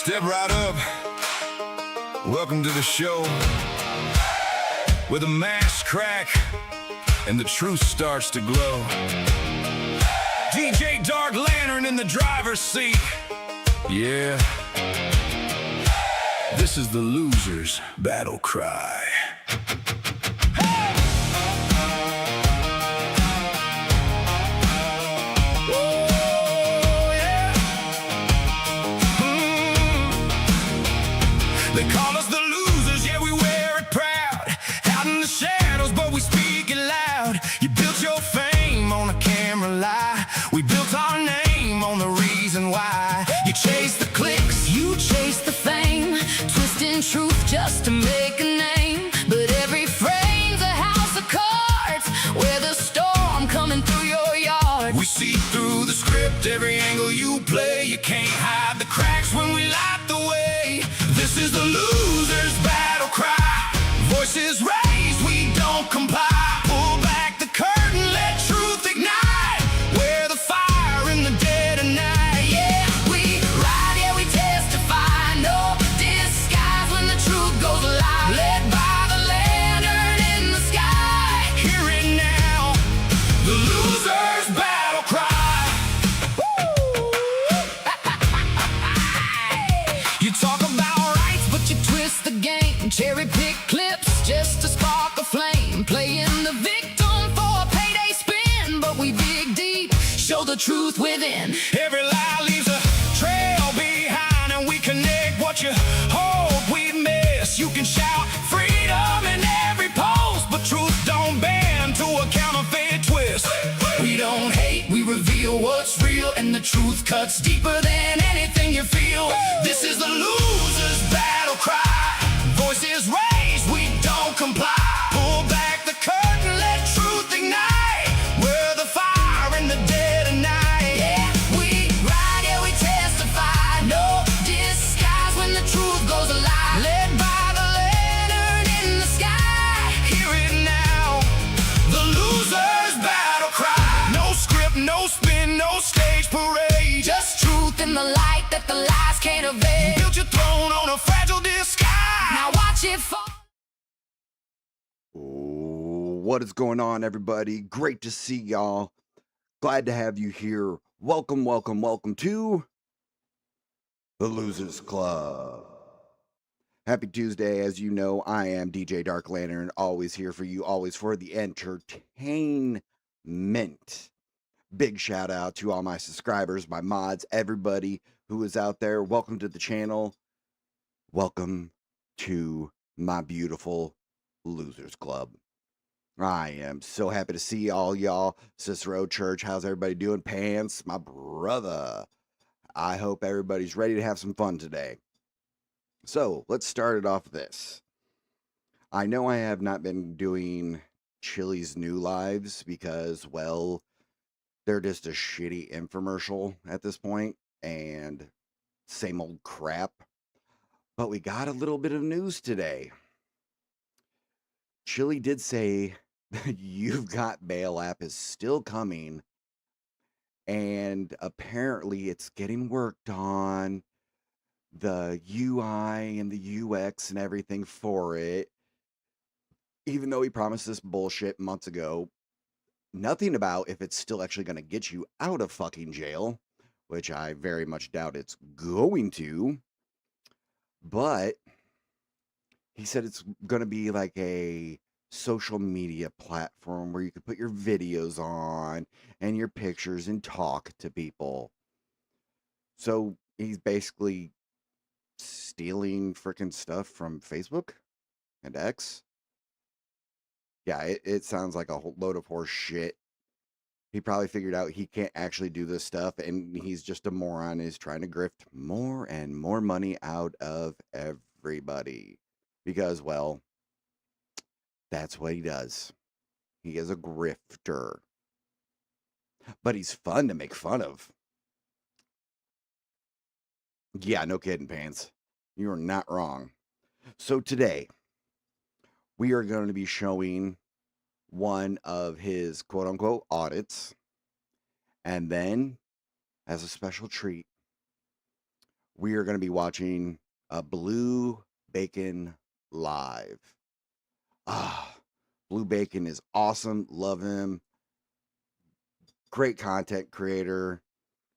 Step right up. Welcome to the show where the masks crack and the truth starts to glow. DJ Dark Lantern in the driver's seat. Yeah. This is the loser's battle cry. They call us the losers, yeah, we wear it proud. Out in the shadows, but we speak it loud. You built your fame on a camera lie. We built our name on the reason why. You chase the clicks, You chase the fame, twisting truth just to make a name. But every frame's a house of cards, where the storm coming through your yard. we see through the script, every angle you play. You can't hide the cracks when we light the way. This is the loser's battle cry. Voices raised, we don't comply. Pull back the curtain, let truth ignite. We're the fire in the dead of night. Yeah, we ride, yeah, we testify. No disguise when the truth goes live. Led by the lantern in the sky. Hear it now, the loser's battle cry. You talk about rights, But you twist the game, cherry pick clips just to spark a flame. Playing the victim for a payday spin, but we dig deep, show the truth within. every lie leaves a trail behind, and we connect what you hope we miss. You can shout freedom in every post, but truth don't bend to a counterfeit twist. We don't hate, we reveal what's real, and the truth cuts deeper than anything you feel. This is the loser's battle cry. Voices raised, we don't comply. Pull back the curtain, let truth ignite. We're the fire in the dead of night. Yeah, we ride, yeah, we testify. No disguise when the truth goes alive. Led by the lantern in the sky. Hear it now, the loser's battle cry. No script, no spin, no stage parade. Just truth in the light that the lies can't evade. Built your throne on a fragile disguise. Now watch it fall. What is going on, everybody? Great to see y'all. Glad to have you here. Welcome, welcome, welcome to the Losers Club. Happy Tuesday. As you know, I am DJ Dark Lantern, always here for you, always for the entertainment. Big shout out to all my subscribers, my mods, everybody who is out there. Welcome to the channel. Welcome to my beautiful Losers Club. I am so happy to see all y'all. Cicero Church, how's everybody doing? Pants, my brother. I hope everybody's ready to have some fun today. So let's start it off with this. I know I have not been doing Chili's new lives because, well, they're just a shitty infomercial at this point and same old crap. But we got a little bit of news today. Chili did say You've Got Mail app is still coming, and apparently it's getting worked on, the UI and the UX and everything for it. Even though he promised this bullshit months ago, nothing about if it's still actually going to get you out of fucking jail, which I very much doubt it's going to. But he said it's going to be like a social media platform where you could put your videos on and your pictures and talk to people. So he's basically stealing freaking stuff from Facebook and X. Yeah, it sounds like a whole load of horse shit. He probably figured out he can't actually do this stuff, and he's just a moron. He's trying to grift more and more money out of everybody. Because, well, that's what he does. He is a grifter. But he's fun to make fun of. Yeah, no kidding, Pants. You are not wrong. So today, we are going to be showing one of his quote-unquote audits. And then, as a special treat, we are going to be watching Blue Bacon live. Blue Bacon is awesome. Love him. Great content creator.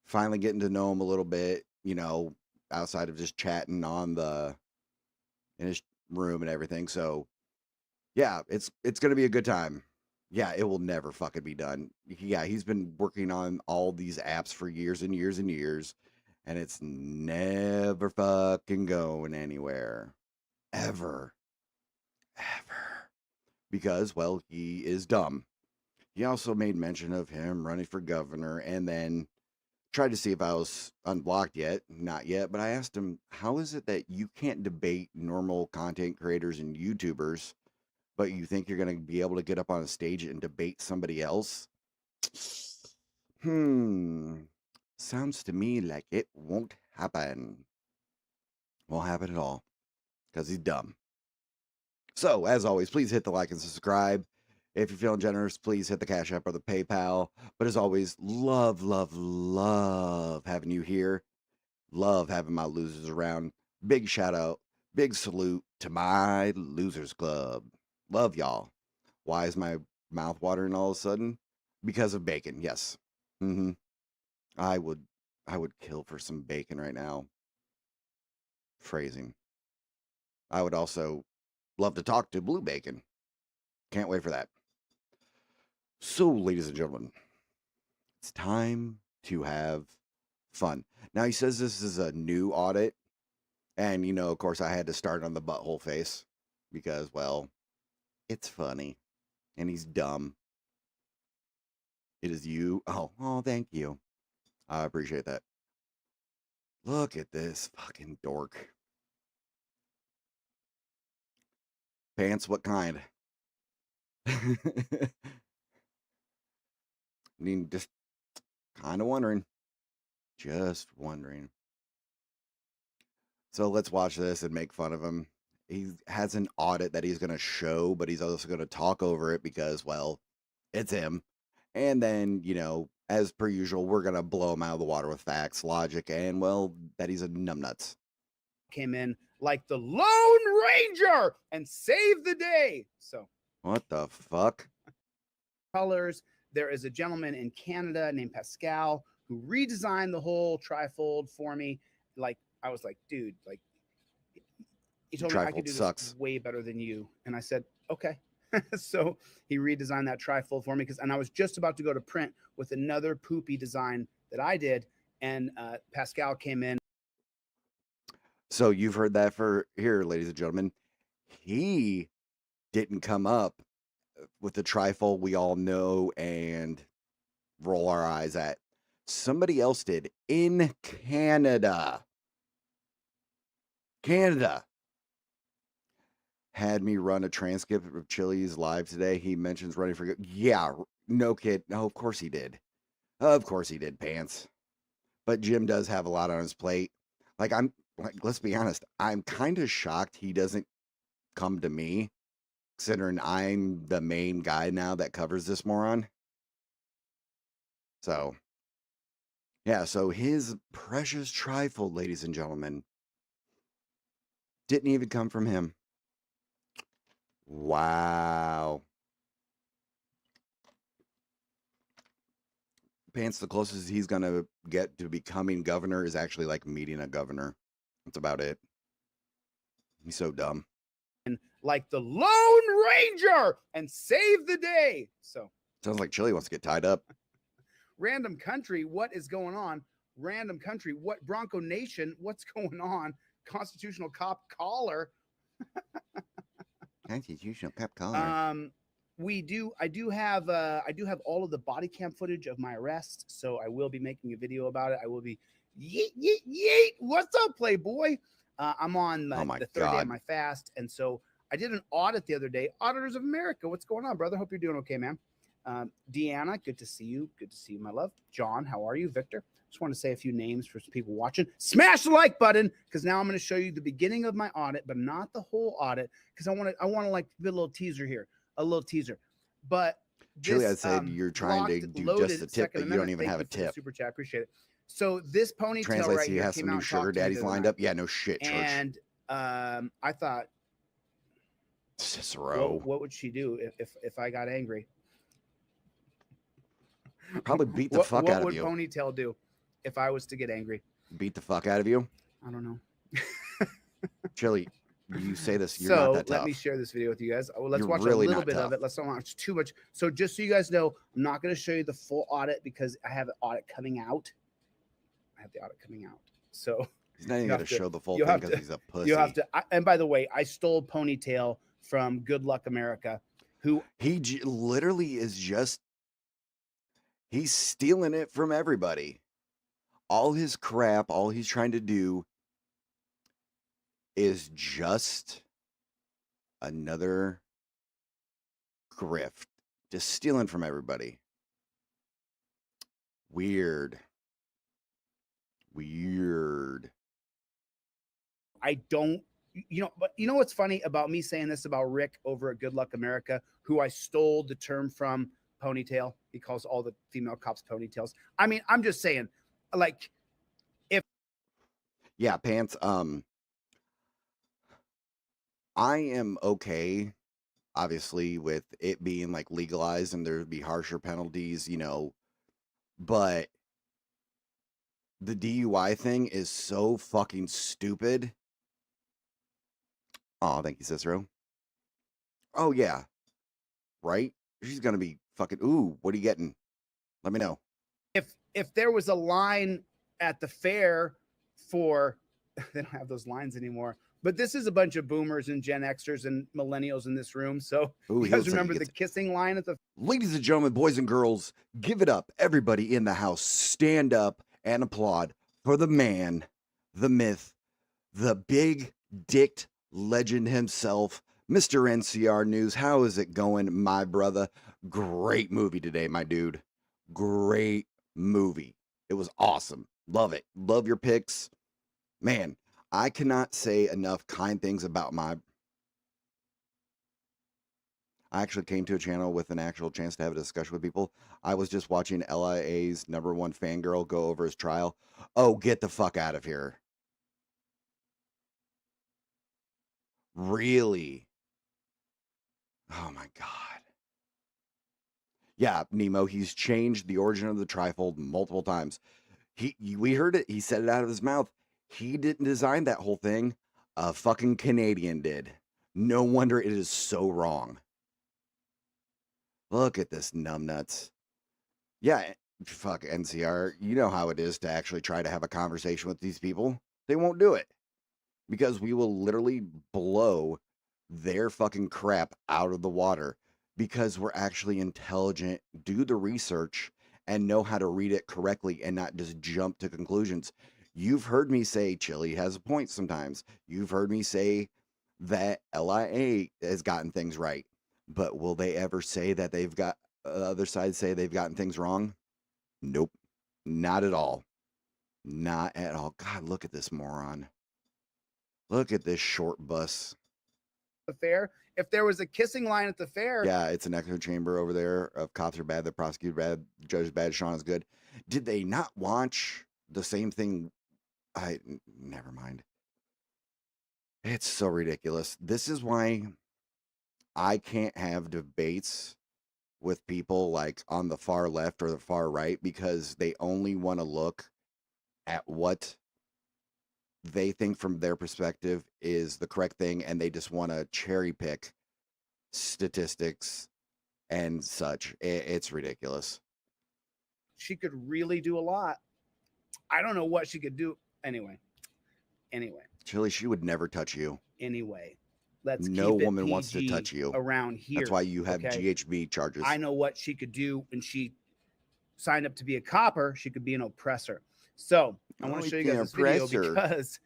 Finally getting to know him a little bit, outside of just chatting in his room and everything. So yeah, it's gonna be a good time. Yeah, it will never fucking be done. Yeah, he's been working on all these apps for years and years and years, and it's never fucking going anywhere. Ever. Ever. Because, well, he is dumb. He also made mention of him running for governor and then tried to see if I was unblocked yet. Not yet, but I asked him, how is it that you can't debate normal content creators and YouTubers, but you think you're going to be able to get up on a stage and debate somebody else? Sounds to me like it won't happen. Won't happen at all, because he's dumb. So, as always, please hit the like and subscribe. If you're feeling generous, please hit the Cash App or the PayPal. But as always, love, love, love having you here. Love having my losers around. Big shout out, big salute to my losers club. Love y'all. Why is my mouth watering all of a sudden? Because of bacon, yes. I would kill for some bacon right now. Phrasing. I would also love to talk to Blue Bacon. Can't wait for that. So, ladies and gentlemen, it's time to have fun. Now, he says this is a new audit. And, of course, I had to start on the butthole face because, well, it's funny. And he's dumb. It is you. Oh, thank you. I appreciate that. Look at this fucking dork. Pants, what kind? I mean, just kind of wondering. Just wondering. So let's watch this and make fun of him. He has an audit that he's going to show, but he's also going to talk over it because, well, it's him. And then, as per usual, we're going to blow him out of the water with facts, logic, and, well, that he's a numbnuts. Came in like the Lone Ranger and saved the day. So, what the fuck? Colors. There is a gentleman in Canada named Pascal who redesigned the whole trifold for me. Like, I was like, dude, like, he told me I could do this way better than you. And I said, okay. So he redesigned that trifold for me and I was just about to go to print with another poopy design that I did. And Pascal came in. So you've heard that for here, ladies and gentlemen. He didn't come up with the trifold we all know and roll our eyes at. Somebody else did in Canada. Canada had me run a transcript of Chili's live today. He mentions running for... Yeah, no kid. No, of course he did. Of course he did, pants. But Jim does have a lot on his plate. Let's be honest, I'm kind of shocked he doesn't come to me, considering I'm the main guy now that covers this moron. So, yeah, so his precious trifold, ladies and gentlemen, didn't even come from him. Wow. Pants, the closest he's going to get to becoming governor is actually like meeting a governor. That's about it. He's so dumb. And like the Lone Ranger and save the day. So sounds like Chili wants to get tied up. Random country, what is going on? Random country, what Bronco Nation? What's going on? Constitutional cop caller. Constitutional cop caller. I do have all of the body cam footage of my arrest, so I will be making a video about it. I will be yeet yeet yeet. What's up, Playboy? I'm on the third day of my fast, and so I did an audit the other day. Auditors of America, what's going on, brother? Hope you're doing okay, man. Deanna, good to see you. Good to see you, my love. John, how are you? Victor, just want to say a few names for some people watching. Smash the like button, because now I'm going to show you the beginning of my audit, but not the whole audit, because I want to like do a little teaser here, a little teaser. But Chili, I said you're trying to do just a tip, but you don't even have a tip. Super chat, appreciate it. So this ponytail Translates right to he here has came some out new and sugar talked to me daddies the other lined night. up. Yeah, no shit, church. And I thought, Cicero. what would she do if I got angry? Probably beat the fuck What out of would you. Ponytail do if I was to get angry? Beat the fuck out of you. I don't know. Chili, you say this, you're not So that tough. let me share this video with you guys. Let's You're watch really a little not bit of tough. it. Let's not watch too much. So just so you guys know, I'm not going to show you the full audit because I have an audit coming out. I have the audit coming out. So He's not even you going have to to- show the full you thing have because to- he's a pussy. you have to. And by the way, I stole Ponytail from Good Luck America, who He literally is just, he's stealing it from everybody. All his crap, all he's trying to do is just another grift. Just stealing from everybody. Weird. I don't, but you know what's funny about me saying this about Rick over at Good Luck America, who I stole the term from Ponytail. He calls all the female cops ponytails. I mean, I'm just saying, like, Yeah, Pants. I am okay, obviously, with it being like legalized and there'd be harsher penalties, but the DUI thing is so fucking stupid. Oh, thank you, Cicero. Oh, yeah. Right? She's gonna be fucking, ooh, what are you getting? Let me know. if there was a line at the fair for they don't have those lines anymore, but this is a bunch of boomers and Gen Xers and millennials in this room. So Ooh, you he guys looks like he remember the gets- kissing line at the Ladies and gentlemen, boys and girls, give it up. Everybody in the house, stand up and applaud for the man, the myth, the big dicked legend himself, Mr. NCR News. How is it going, my brother? Great movie today, my dude. Great movie. It was awesome. Love it. Love your picks. Man, I cannot say enough kind things about my... I actually came to a channel with an actual chance to have a discussion with people. I was just watching LIA's #1 fangirl go over his trial. Oh, get the fuck out of here. Really? Oh my God. Yeah, Nemo, he's changed the origin of the trifold multiple times. We heard it. He said it out of his mouth. He didn't design that whole thing. A fucking Canadian did. No wonder it is so wrong. Look at this numbnuts. Yeah, fuck NCR. You know how it is to actually try to have a conversation with these people. They won't do it because we will literally blow their fucking crap out of the water because we're actually intelligent, do the research, and know how to read it correctly and not just jump to conclusions. You've heard me say Chili has a point sometimes. You've heard me say that LIA has gotten things right. But will they ever say that they've got the other side say they've gotten things wrong? Nope. Not at all. Not at all. God, look at this moron. Look at this short bus. fair. If there was a kissing line at the fair, Yeah, it's an echo chamber over there of cops are bad, the prosecutor bad, judge is bad, Sean is good. Did they not watch the same thing? Never mind. It's so ridiculous. This is why I can't have debates with people like on the far left or the far right because they only want to look at what they think from their perspective is the correct thing and they just want to cherry pick statistics and such. It's ridiculous. she could really do a lot. I don't know what she could do. Anyway. Chili, she would never touch you. Let's No keep it woman wants to PG touch you. around here. That's why you have okay? GHB charges. I know what she could do when she signed up to be a copper. She could be an oppressor. So I want to show you guys this video because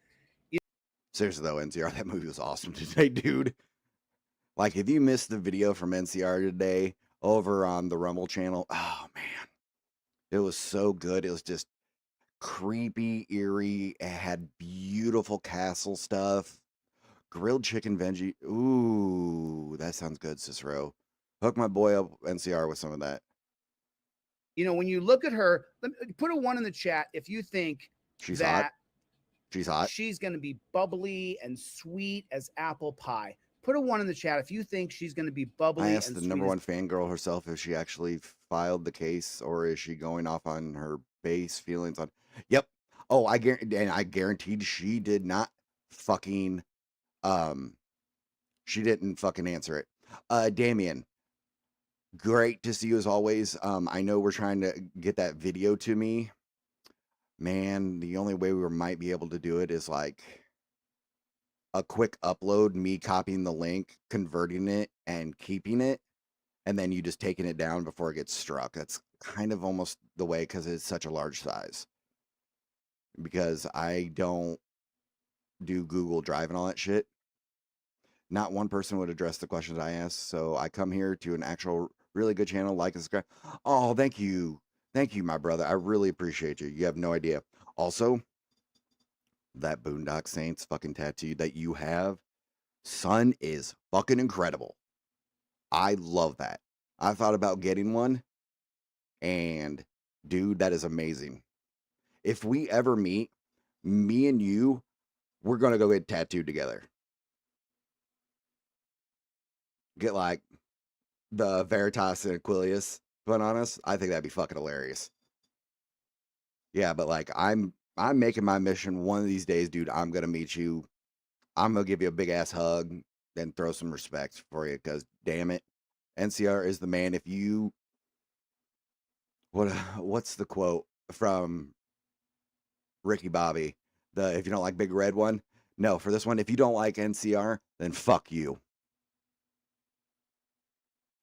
seriously though, NCR, that movie was awesome today, dude. Like if you missed the video from NCR today over on the Rumble channel, oh man, it was so good. It was just creepy, eerie. It had beautiful castle stuff. Grilled chicken veggie. Ooh, that sounds good, Cicero. Hook my boy up NCR with some of that. You know, when you look at her, put a 1 in the chat if you think She's that hot. She's hot. she's going to be bubbly and sweet as apple pie. Put a 1 in the chat if you think she's going to be bubbly. I asked and the sweet number as- one fangirl herself if she actually filed the case or is she going off on her base feelings on. Yep. Oh, I guaranteed she did not fucking she didn't fucking answer it. Damien, great to see you as always. I know we're trying to get that video to me. Man, the only way we might be able to do it is like a quick upload, me copying the link, converting it, and keeping it, and then you just taking it down before it gets struck. That's kind of almost the way because it's such a large size. Because I don't do Google Drive and all that shit. Not one person would address the questions I asked, so I come here to an actual really good channel, like and subscribe. Oh, thank you. Thank you, my brother. I really appreciate you. You have no idea. Also, that Boondock Saints fucking tattoo that you have, son, is fucking incredible. I love that. I thought about getting one, and dude, that is amazing. If we ever meet, me and you, we're gonna go get tattooed together. Get like the Veritas and Aquilius put on us. I think that'd be fucking hilarious. Yeah, but like I'm making my mission one of these days, dude. I'm gonna meet you. I'm gonna give you a big ass hug and throw some respect for you, because damn it, NCR is the man. If you what's the quote from Ricky Bobby? The if you don't like Big Red one, no, for this one, if you don't like NCR, then fuck you.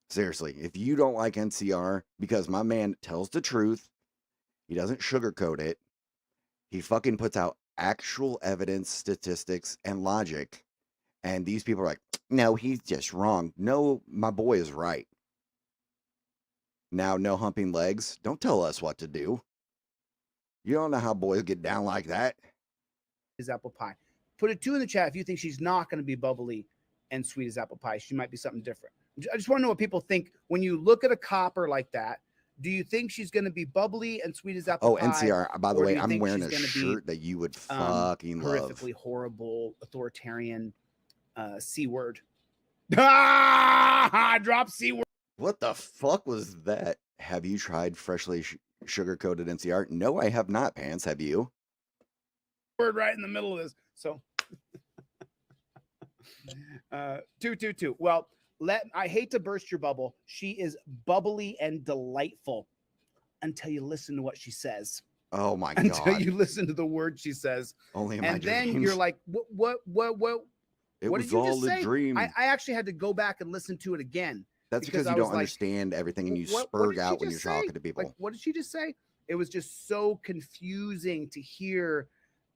Seriously, if you don't like NCR, because my man tells the truth, he doesn't sugarcoat it. He fucking puts out actual evidence, statistics, and logic. And these people are like, no, he's just wrong. No, my boy is right. Now, no humping legs. Don't tell us what to do. You don't know how boys get down like that. Is apple pie. Put a 2 in the chat if you think she's not going to be bubbly and sweet as apple pie. She might be something different. I just want to know what people think when you look at a copper like that. Do you think she's going to be bubbly and sweet as apple pie? Oh, NCR, by the way, I'm wearing a she's shirt that you would fucking love. Horrifically horrible, authoritarian C word. Drop C word. What the fuck was that? Have you tried freshly sugar-coated NCR? No, I have not, Pants. Have you? Word right in the middle of this. So 222. Well, I hate to burst your bubble. She is bubbly and delightful until you listen to what she says. Oh my god! Until you listen to the word she says. Only in my dreams. And then you're like, what? It what was did you all just a say? dream. I actually had to go back and listen to it again. That's because you don't understand everything and you spurg out when you're talking to people. Like, what did she just say? It was just so confusing to hear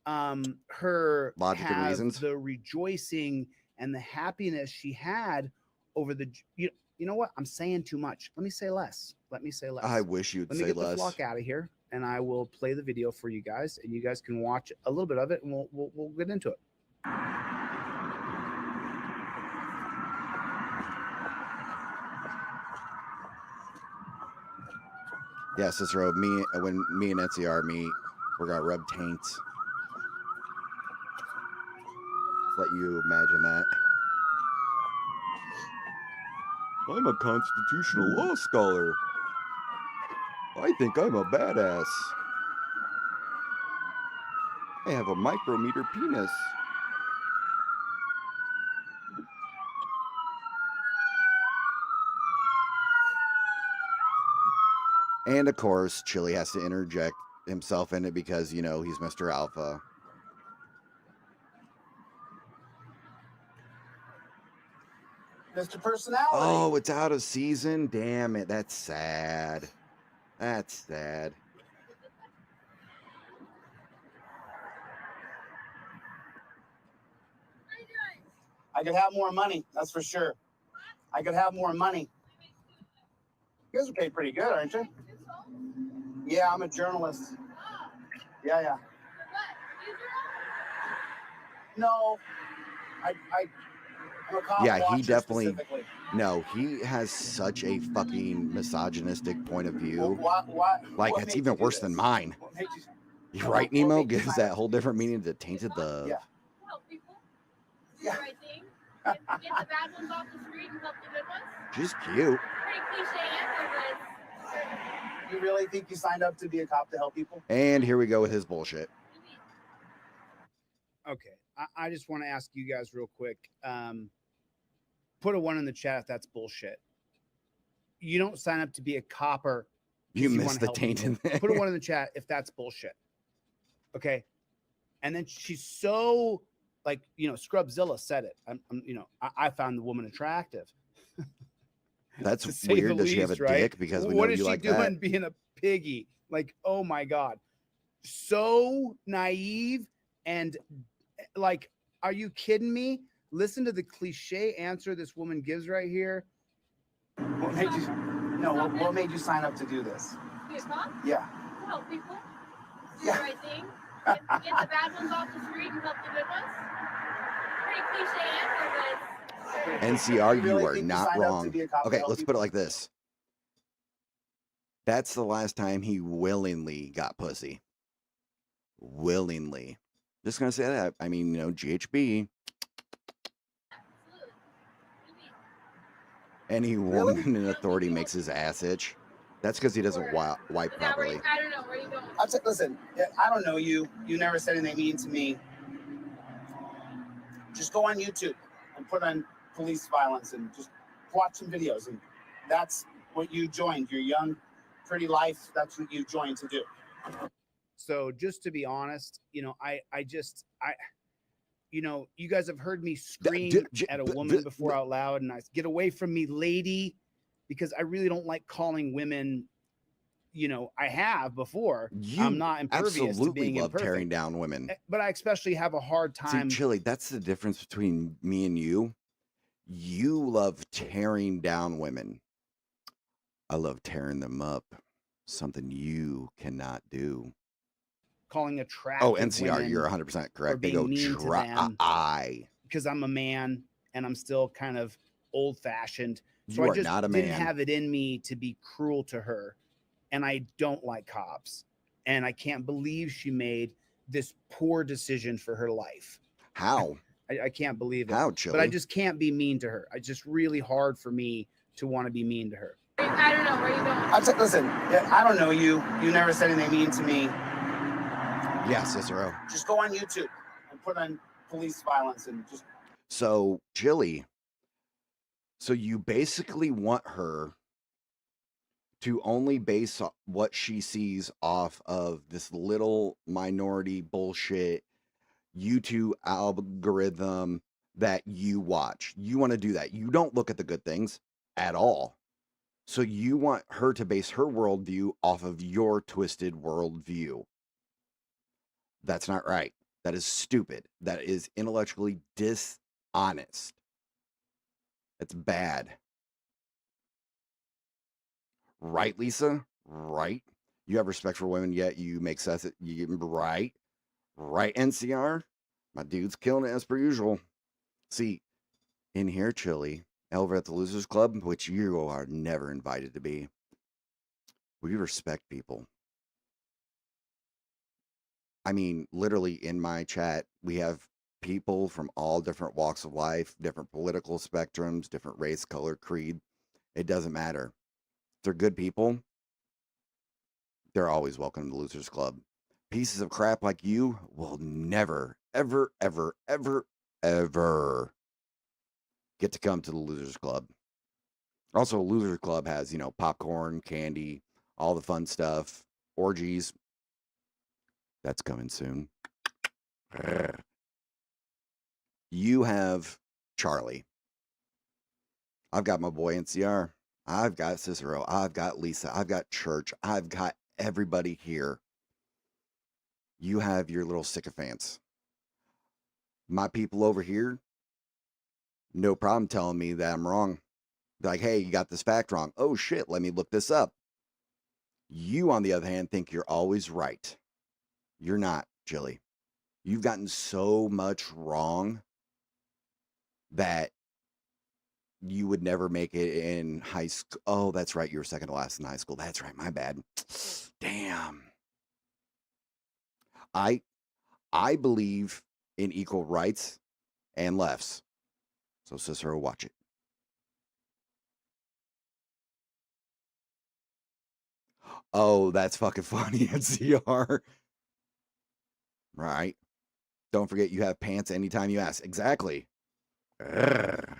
her logic and reasons, the rejoicing and the happiness she had over the you know what? I'm saying too much. Let me say less. I wish you'd say less. Let me get the flock out of here, and I will play the video for you guys, and you guys can watch a little bit of it, and we'll get into it. Yeah, Cicero, when me and NCR meet, we're gonna rub taints. Let you imagine that. I'm a constitutional law scholar. I think I'm a badass. I have a micrometer penis. And of course, Chili has to interject himself in it because, you know, he's Mr. Alpha. Mr. Personality. Oh, it's out of season? Damn it. That's sad. That's sad. I could have more money, that's for sure. I could have more money. You guys are paid pretty good, aren't you? Yeah, I'm a journalist. Yeah. No, I'm a cop Yeah, he watcher definitely. specifically. No, he has such a fucking misogynistic point of view. What Like, what it's made even you do worse than this? mine. What made you? You're No, right, what Nemo made you gives sign that up whole to do different this? meaning to tainted love. Yeah. Help people. Do Yeah. the right thing. Get the bad ones off the street and help the good ones. She's cute. Pretty cliche answer, but You really think you signed up to be a cop to help people? And here we go with his bullshit. Okay, I just want to ask you guys real quick. Put a 1 in the chat if that's bullshit. You don't sign up to be a copper. You wanna missed the help taint in people. there. Put a 1 in the chat if that's bullshit. Okay. And then she's so like, Scrubzilla said it. I found the woman attractive. That's to say weird. the Does she have a least, right? dick? Because we know What you is she like doing that. being a piggy? Like, oh my God. So naive and like, are you kidding me? Listen to the cliche answer this woman gives right here. What made you? No, what made you sign up to do this? be a cop. Yeah. Help people. Do Yeah. the right thing. Get the bad ones off the street and help the good ones. Pretty cliche answer, but NCR, You really you are think you not signed up to wrong. be a cop to Okay, help let's put people? it like this. That's the last time he willingly got pussy. Willingly. Just gonna say that. I mean, GHB. absolutely. Any Really? woman in authority makes his ass itch. That's because he doesn't wipe Is that where properly. you, I don't know where you going. Listen, I don't know you. You never said anything mean to me. Just go on YouTube and put on police violence and just watch some videos. And that's what you joined. Your young, pretty life. That's what you joined to do. So just to be honest, you guys have heard me scream at a woman before out loud, and I get away from me, lady, because I really don't like calling women. I have before. I'm not impervious to absolutely being love tearing imperfect, down women. but I especially have a hard time. See, Chili, that's the difference between me and you. You love tearing down women. I love tearing them up. Something you cannot do. Calling attractive Oh, NCR, women you're 100% correct. They being go mean to them. try. because I'm a man and I'm still kind of old fashioned. So You I are just not a didn't man. have it in me to be cruel to her. And I don't like cops. And I can't believe she made this poor decision for her life. How? I can't believe it. How, Chili? But I just can't be mean to her. It's just really hard for me to want to be mean to her. I don't know where you going. Listen, I don't know you. You never said anything mean to me. Yeah, Cicero. Just go on YouTube and put on police violence and just. So, Chili, so you basically want her to only base what she sees off of this little minority bullshit YouTube algorithm that you watch. You want to do that. You don't look at the good things at all. So you want her to base her worldview off of your twisted worldview. That's not right. That is stupid. That is intellectually dishonest. That's bad. Right, Lisa? Right? You have respect for women, yet you make sense. Right? Right, NCR? My dude's killing it as per usual. See, in here, Chili, over at the Losers Club, which you are never invited to be, we respect people. I mean, literally in my chat, we have people from all different walks of life, different political spectrums, different race, color, creed. It doesn't matter. If they're good people, they're always welcome to the Losers Club. Pieces of crap like you will never, ever, ever, ever, ever get to come to the Losers Club. Also, Losers Club has, popcorn, candy, all the fun stuff, orgies. That's coming soon. You have Charlie. I've got my boy NCR. I've got Cicero. I've got Lisa. I've got Church. I've got everybody here. You have your little sycophants. My people over here, no problem telling me that I'm wrong. They're like, hey, you got this fact wrong. Oh, shit, let me look this up. You, on the other hand, think you're always right. You're not, Chili. You've gotten so much wrong that You would never make it in high school. Oh, that's right. You were second to last in high school. That's right. My bad. Damn. I I believe in equal rights and lefts. So Cicero, watch it. Oh, that's fucking funny, NCR. Right. Don't forget you have pants anytime you ask. Exactly. Urgh.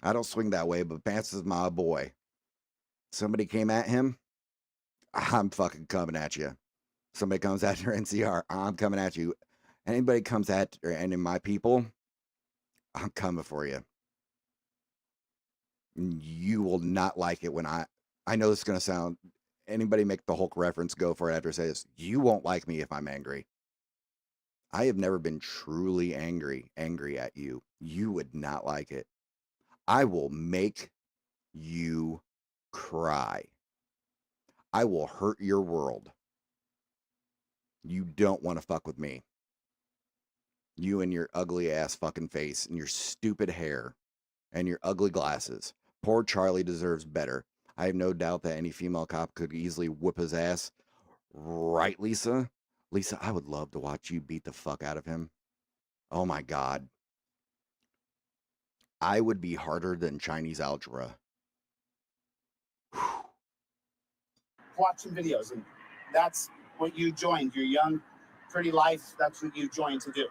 I don't swing that way, but Pants is my boy. Somebody came at him, I'm fucking coming at you. Somebody comes after NCR, I'm coming at you. Anybody comes at any of my people, I'm coming for you. You will not like it when I know this is gonna sound. Anybody make the Hulk reference? Go for it after I say this. You won't like me if I'm angry. I have never been truly angry at you. You would not like it. I will make you cry. I will hurt your world. You don't want to fuck with me. You and your ugly ass fucking face and your stupid hair and your ugly glasses. Poor Charlie deserves better. I have no doubt that any female cop could easily whip his ass. Right, Lisa? Lisa, I would love to watch you beat the fuck out of him. Oh my God. I would be harder than Chinese algebra. Watching videos, and that's what you joined. Your young, pretty life. That's what you joined to do.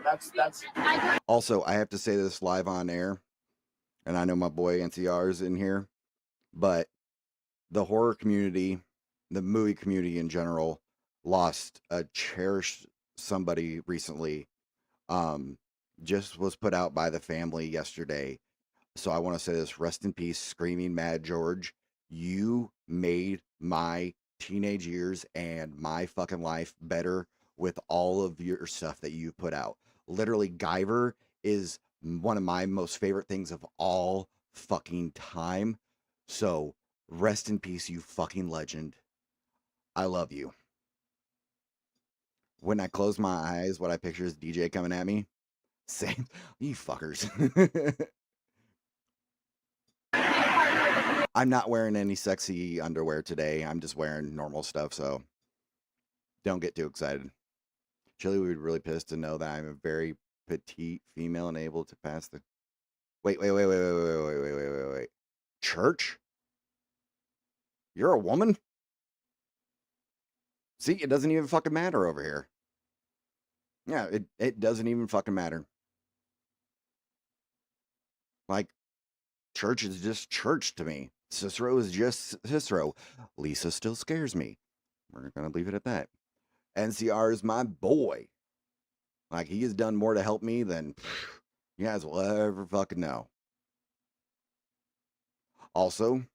That's. Also, I have to say this live on air, and I know my boy NCR is in here, but the horror community, the movie community in general, lost a cherished somebody recently. Just was put out by the family yesterday. So I want to say this: rest in peace, Screaming Mad George. You made my teenage years and my fucking life better with all of your stuff that you put out. Literally, Guyver is one of my most favorite things of all fucking time. So rest in peace, you fucking legend. I love you. When I close my eyes, what I picture is DJ coming at me. Same, you fuckers. I'm not wearing any sexy underwear today. I'm just wearing normal stuff, so don't get too excited. Chili would be really pissed to know that I'm a very petite female and able to pass the. Wait. Church? You're a woman? See, it doesn't even fucking matter over here. Yeah, it doesn't even fucking matter. Like, church is just church to me. Cicero is just Cicero. Lisa still scares me. We're gonna leave it at that. NCR is my boy. Like, he has done more to help me than you guys will ever fucking know. Also,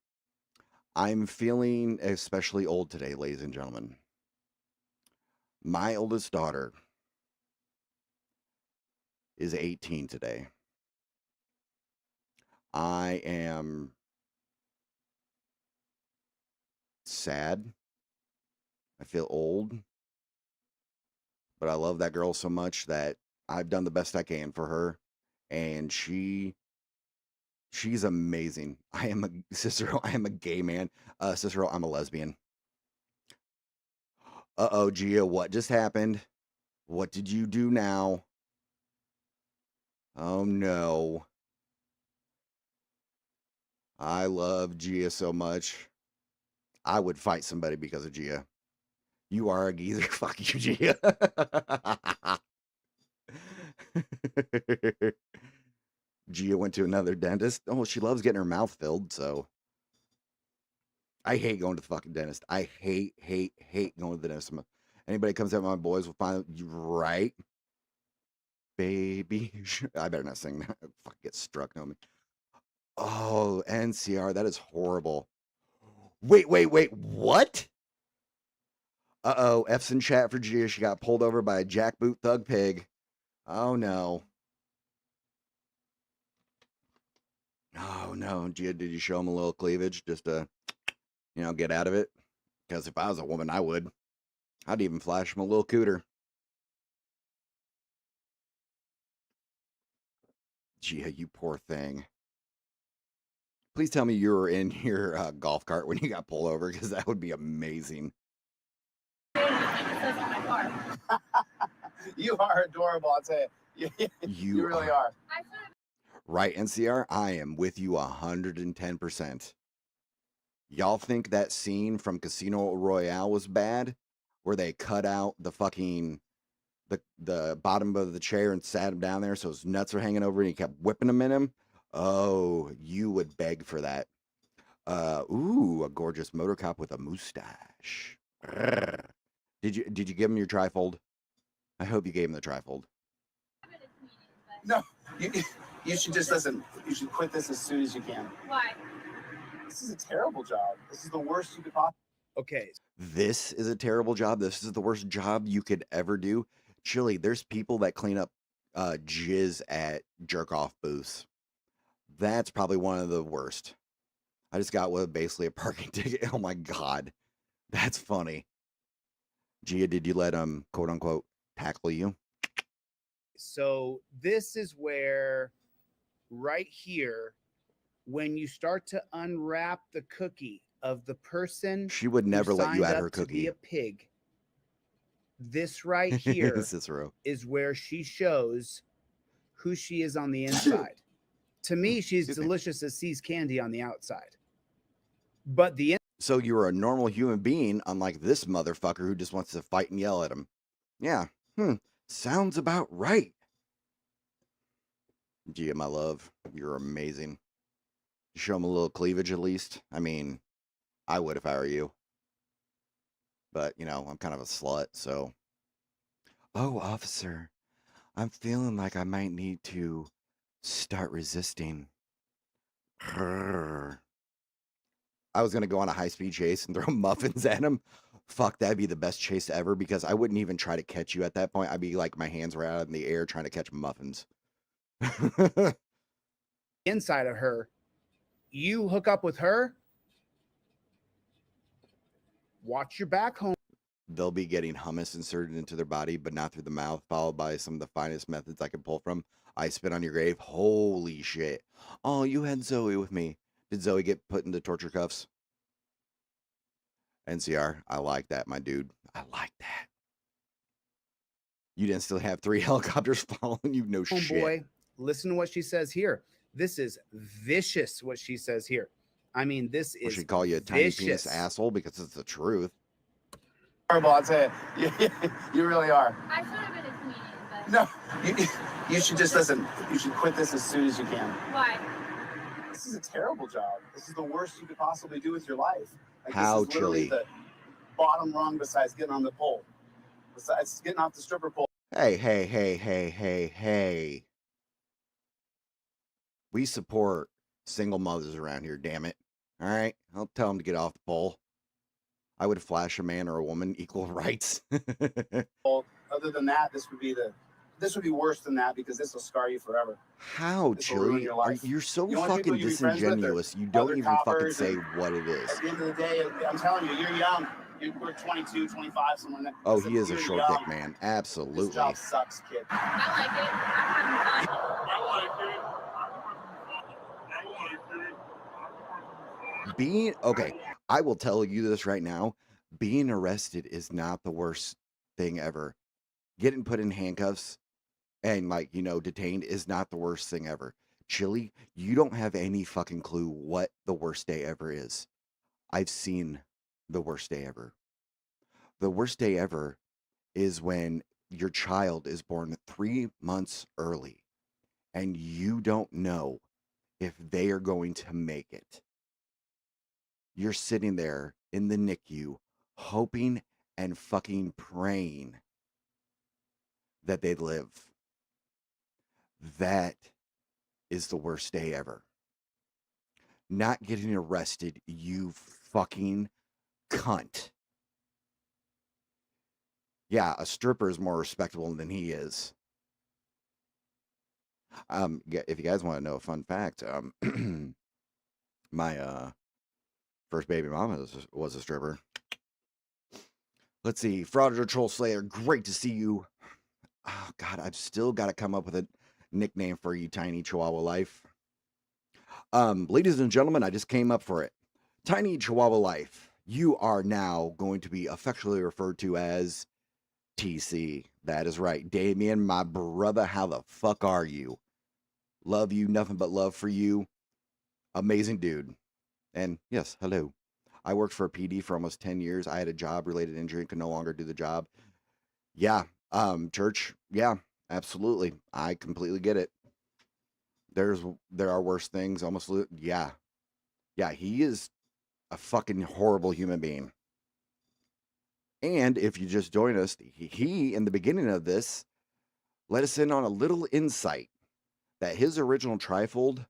I'm feeling especially old today, ladies and gentlemen. My oldest daughter is 18 today. I am sad. I feel old. But I love that girl so much that I've done the best I can for her. And she's amazing. I am a Cicero, I am a gay man. Cicero, I'm a lesbian. Uh-oh, Gia, what just happened? What did you do now? Oh no. I love Gia so much. I would fight somebody because of Gia. You are a geezer. Fuck you, Gia. Gia went to another dentist. Oh, she loves getting her mouth filled, so. I hate going to the fucking dentist. I hate going to the dentist. Anybody comes at my boys will find you right. Baby. I better not sing that. Fuck, get struck on me. Oh, NCR, that is horrible. Wait, what? Uh-oh, F's in chat for Gia. She got pulled over by a jackboot thug pig. Oh, no. Oh, no. Gia, did you show him a little cleavage just to, get out of it? Because if I was a woman, I would. I'd even flash him a little cooter. Gia, you poor thing. Please tell me you were in your golf cart when you got pulled over, because that would be amazing. It says on my car. You are adorable, I'll tell you. You really are. I should have Right, NCR? I am with you 110%. Y'all think that scene from Casino Royale was bad? Where they cut out the fucking the bottom of the chair and sat him down there so his nuts are hanging over and he kept whipping them in him? Oh, you would beg for that. Ooh, a gorgeous motor cop with a mustache. Grrr. Did you give him your trifold? I hope you gave him the trifold. been at this meeting, but No, you should just listen. You should quit this as soon as you can. why? This is a terrible job. This is the worst you could possibly. Okay. This is a terrible job. This is the worst job you could ever do. Chili, there's people that clean up jizz at jerk off booths. That's probably one of the worst. I just got with basically a parking ticket. Oh my God. That's funny. Gia, did you let him quote unquote tackle you? So this is where, right here, when you start to unwrap the cookie of the person She would who never let you signed at her up to be cookie. a pig, this right here Cicero. is where she shows who she is on the inside. To me, she's Excuse me. delicious as sees candy on the outside. But the So you're a normal human being, unlike this motherfucker who just wants to fight and yell at him. Yeah. Sounds about right. Gia, my love, you're amazing. Show him a little cleavage at least. I mean, I would if I were you. But, you know, I'm kind of a slut, so. Oh, officer, I'm feeling like I might need to start resisting. Grrr. I was going to go on a high-speed chase and throw muffins at him. Fuck, that'd be the best chase ever, because I wouldn't even try to catch you at that point. I'd be like, my hands were out in the air trying to catch muffins. inside of her, you hook up with her, watch your back home. They'll be getting hummus inserted into their body, but not through the mouth, followed by some of the finest methods I can pull from. I spit on your grave. Holy shit. Oh, you had Zoe with me. Did Zoe get put into torture cuffs? NCR, I like that, my dude. I like that. You didn't still have 3 helicopters following you? No shit. Boy, listen to what she says here. This is vicious, what she says here. I mean, this Or is she call you a tiny vicious. penis asshole because it's the truth. Horrible, I'll tell you. You really are. I should have been at this meeting, but No, you should just listen. You should quit this as soon as you can. why? This is a terrible job. This is the worst you could possibly do with your life. Like, How this is literally chilly. the bottom rung besides getting on the pole. Besides getting off the stripper pole. Hey. We support single mothers around here, damn it. All right? I'll tell them to get off the pole. I would flash a man or a woman equal rights. Other than that, this would be worse than that, because this will scar you forever. How, This will ruin Chili? your life. You're so The only people fucking you'd be friends with are disingenuous. You don't other even fucking coppers say and- what it is. At the end of the day, I'm telling you, you're young. We're 22, 25, somewhere in there. Oh, Listen, he is a you're short young. dick man. This Absolutely. job sucks, kid. I like it. I'm having fun. Okay, I will tell you this right now. Being arrested is not the worst thing ever. Getting put in handcuffs and, like, you know, detained is not the worst thing ever. Chili, you don't have any fucking clue what the worst day ever is. I've seen the worst day ever. The worst day ever is when your child is born 3 months early and you don't know if they are going to make it. You're sitting there in the NICU hoping and fucking praying that they live. That is the worst day ever. Not getting arrested, you fucking cunt. Yeah, a stripper is more respectable than he is. If you guys want to know a fun fact, my first baby mama was a stripper. Let's see, Frauditor Troll Slayer, great to see you. Oh God, I've still got to come up with a nickname for you, tiny Chihuahua life. Ladies and gentlemen, I just came up for it. Tiny Chihuahua Life, you are now going to be affectionately referred to as TC. That is right. Damien, my brother, how the fuck are you? Love you, nothing but love for you. Amazing dude. And yes, hello. I worked for a PD for almost 10 years. I had a job related injury and could no longer do the job. Yeah, church, yeah, absolutely. I completely get it. There are worse things, almost, yeah. Yeah, he is a fucking horrible human being. And if you just joined us, he in the beginning of this let us in on a little insight that his original trifold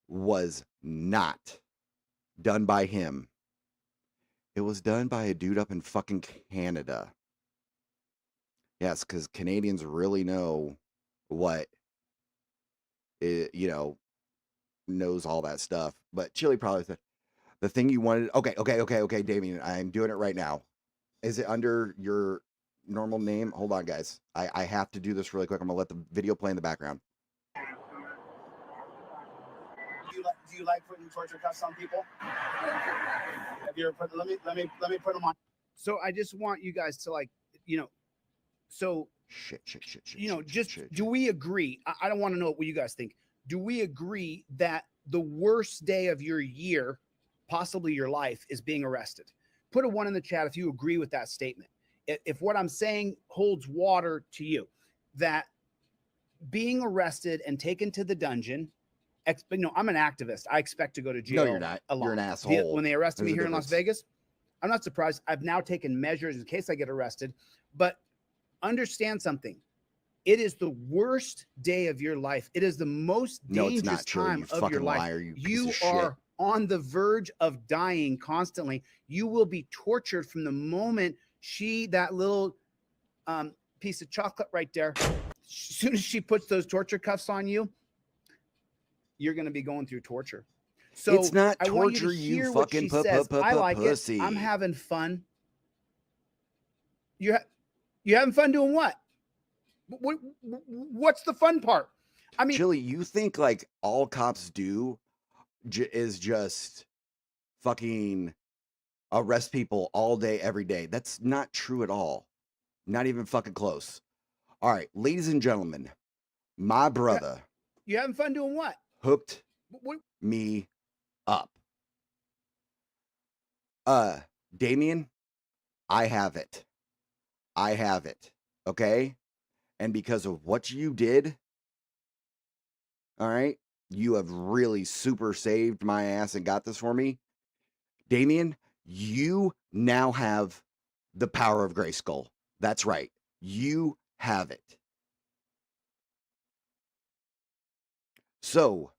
was not done by him. It was done by a dude up in fucking Canada. Yes, because Canadians really know what it, knows all that stuff. But Chili probably said the thing you wanted. Okay, Damien, I'm doing it right now. Is it under your normal name? Hold on, guys. I have to do this really quick. I'm gonna let the video play in the background. Do you like putting torture cuffs on people? Have you ever put? Let me put them on. So I just want you guys to So Shit. do we agree? I don't want to know what you guys think. Do we agree that the worst day of your year, possibly your life, is being arrested? Put a 1 in the chat if you agree with that statement. If what I'm saying holds water to you, that being arrested and taken to the dungeon. I'm an activist. I expect to go to jail. No, you're not. You're an The- asshole. when they arrested There's me a here in Las difference. Vegas, I'm not surprised. I've now taken measures in case I get arrested. But understand something. It is the worst day of your life. It is the most No, it's dangerous not, Chili. time You of your fucking life. liar, you piece You of shit. are on the verge of dying constantly. You will be tortured from the moment that little piece of chocolate right there, as soon as she puts those torture cuffs on you, you're going to be going through torture. So It's not I want you to torture, you hear what fucking she says. I like pussy. it. I'm having fun. You having fun doing what? What's the fun part? I mean, Chili, you think like all cops do is just fucking arrest people all day, every day. That's not true at all. Not even fucking close. All right, ladies and gentlemen, my brother you having fun doing what? hooked What? me up. Damien, I have it. Okay? And because of what you did, all right, you have really super saved my ass and got this for me. Damien, you now have the power of Grayskull. That's right. You have it. So,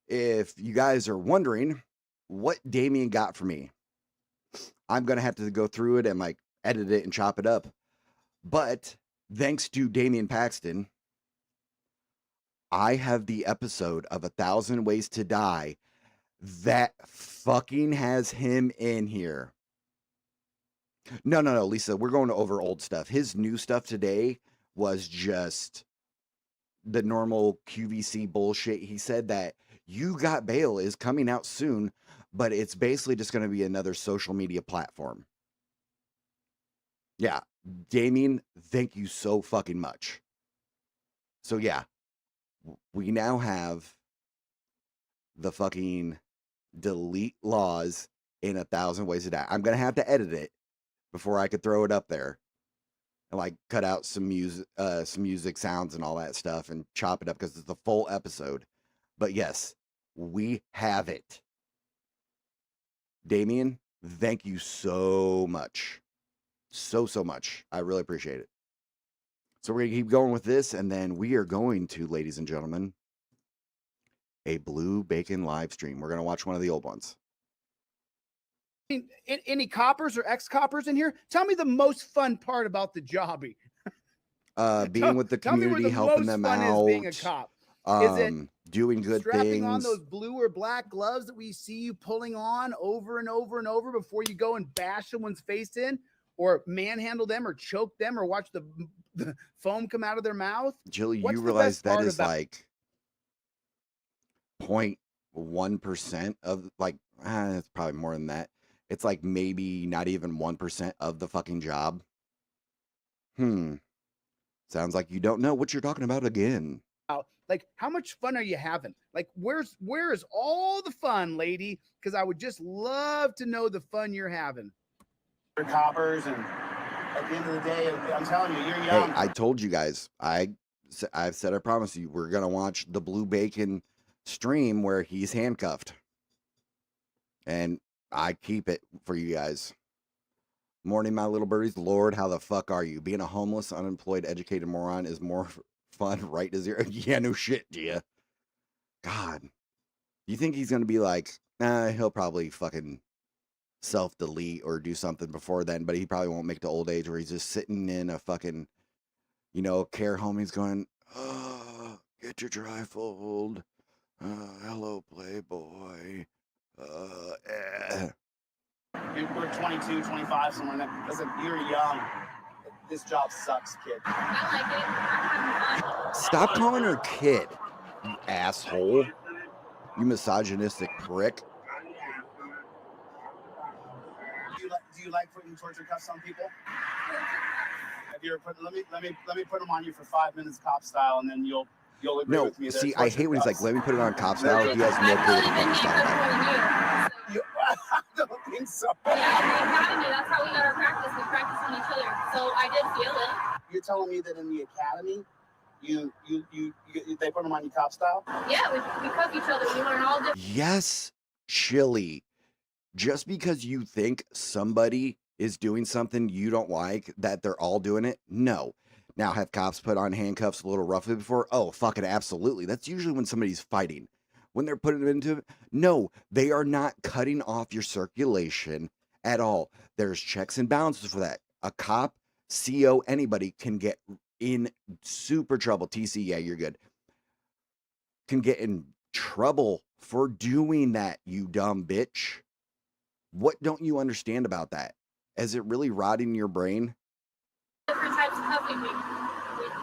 if you guys are wondering what Damien got for me, I'm going to have to go through it and like edit it and chop it up. But thanks to Damien Paxton, I have the episode of 1,000 Ways to Die that fucking has him in here. No, Lisa, we're going over old stuff. His new stuff today was just the normal QVC bullshit. He said that You Got Bail is coming out soon, but it's basically just going to be another social media platform. Yeah, Damien, thank you so fucking much. So yeah, we now have the fucking delete laws in 1,000 Ways to Die. I'm going to have to edit it before I could throw it up there and like cut out some music sounds and all that stuff and chop it up because it's the full episode. But yes, we have it. Damien, thank you so much. So much. I really appreciate it. So we're going to keep going with this, and then we are going to, ladies and gentlemen, a Blue Bacon live stream. We're going to watch one of the old ones. Any coppers or ex-coppers in here? Tell me the most fun part about the jobby. Being with the community, helping them out. Is being a cop. Is it doing good strapping things, on those blue or black gloves that we see you pulling on over and over and over before you go and bash someone's face in, or manhandle them, or choke them, or watch the foam come out of their mouth? Jill, What's you the realize best that part is about- like 1% of like, it's probably more than that. It's like maybe not even 1% of the fucking job. Sounds like you don't know what you're talking about again. Like, how much fun are you having? Like, where is all the fun, lady? Because I would just love to know the fun you're having. Coppers, and at the end of the day, I'm telling you, you're young. Hey, I told you guys. I've said I promise you, we're gonna watch the Blue Bacon stream where he's handcuffed, and I keep it for you guys. Morning, my little birdies. Lord, how the fuck are you? Being a homeless, unemployed, educated moron is more fun, right? To zero. Yeah, no shit, Gia. God, you think he's gonna be like? He'll probably fucking self-delete or do something before then, but he probably won't make the old age where he's just sitting in a fucking, care home. He's going, oh, get your trifold. Hello, Playboy. We're 22, 25, somewhere in there. Listen, you're young. This job sucks, kid. I like it. I'm having fun. Stop calling her kid, you asshole. You misogynistic prick. Do you like putting torture cuffs on people? Have you ever put? Let me put them on you for 5 minutes, cop style, and then you'll agree No, with me. see, I hate when he's like, let me put it on cop style. He has no clue what the fuck he's talking about. I don't think so. Yeah, in the academy, that's how we got our practice. We practice on each other. So I did feel it. You're telling me that in the academy, they put them on you cop style? Yeah, we cuff each other. We learn all different. Yes, Chili. Just because you think somebody is doing something you don't like, that they're all doing it, no. Now, have cops put on handcuffs a little roughly before? Oh, fucking absolutely. That's usually when somebody's fighting. When they're putting them into it, no, they are not cutting off your circulation at all. There's checks and balances for that. A cop, CO, anybody can get in super trouble. TC, yeah, you're good. Can get in trouble for doing that, you dumb bitch. What don't you understand about that? Is it really rotting your brain? Different types of cuffing. We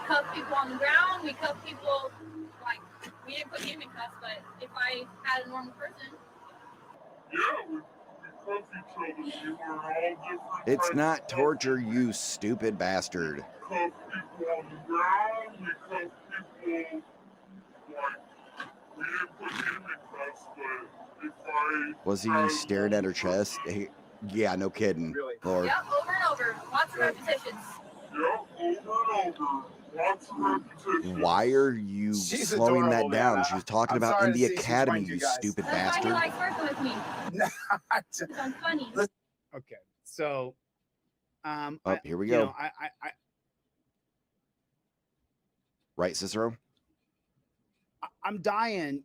cuff people on the ground. We cuff people like we didn't put him in cuffs, but if I had a normal person. Yeah, we cuff each other. We learn all different. It's not torture, you stupid bastard. Cuff people on the ground. We cuff people like we didn't put him in cuffs, but if I Was he staring at her chest? Yeah, no kidding. Really? Lord. Yep, over and over. Lots of repetitions. Yeah, over and over. Lots of repetitions. Why are you She's slowing adorable, that down? man. She was talking I'm about sorry in to the see she's academy, joined you you guys. stupid That's why he bastard. likes working with me. Because I'm funny. Okay, so Oh, here we you go. know, I Right, Cicero? I'm dying.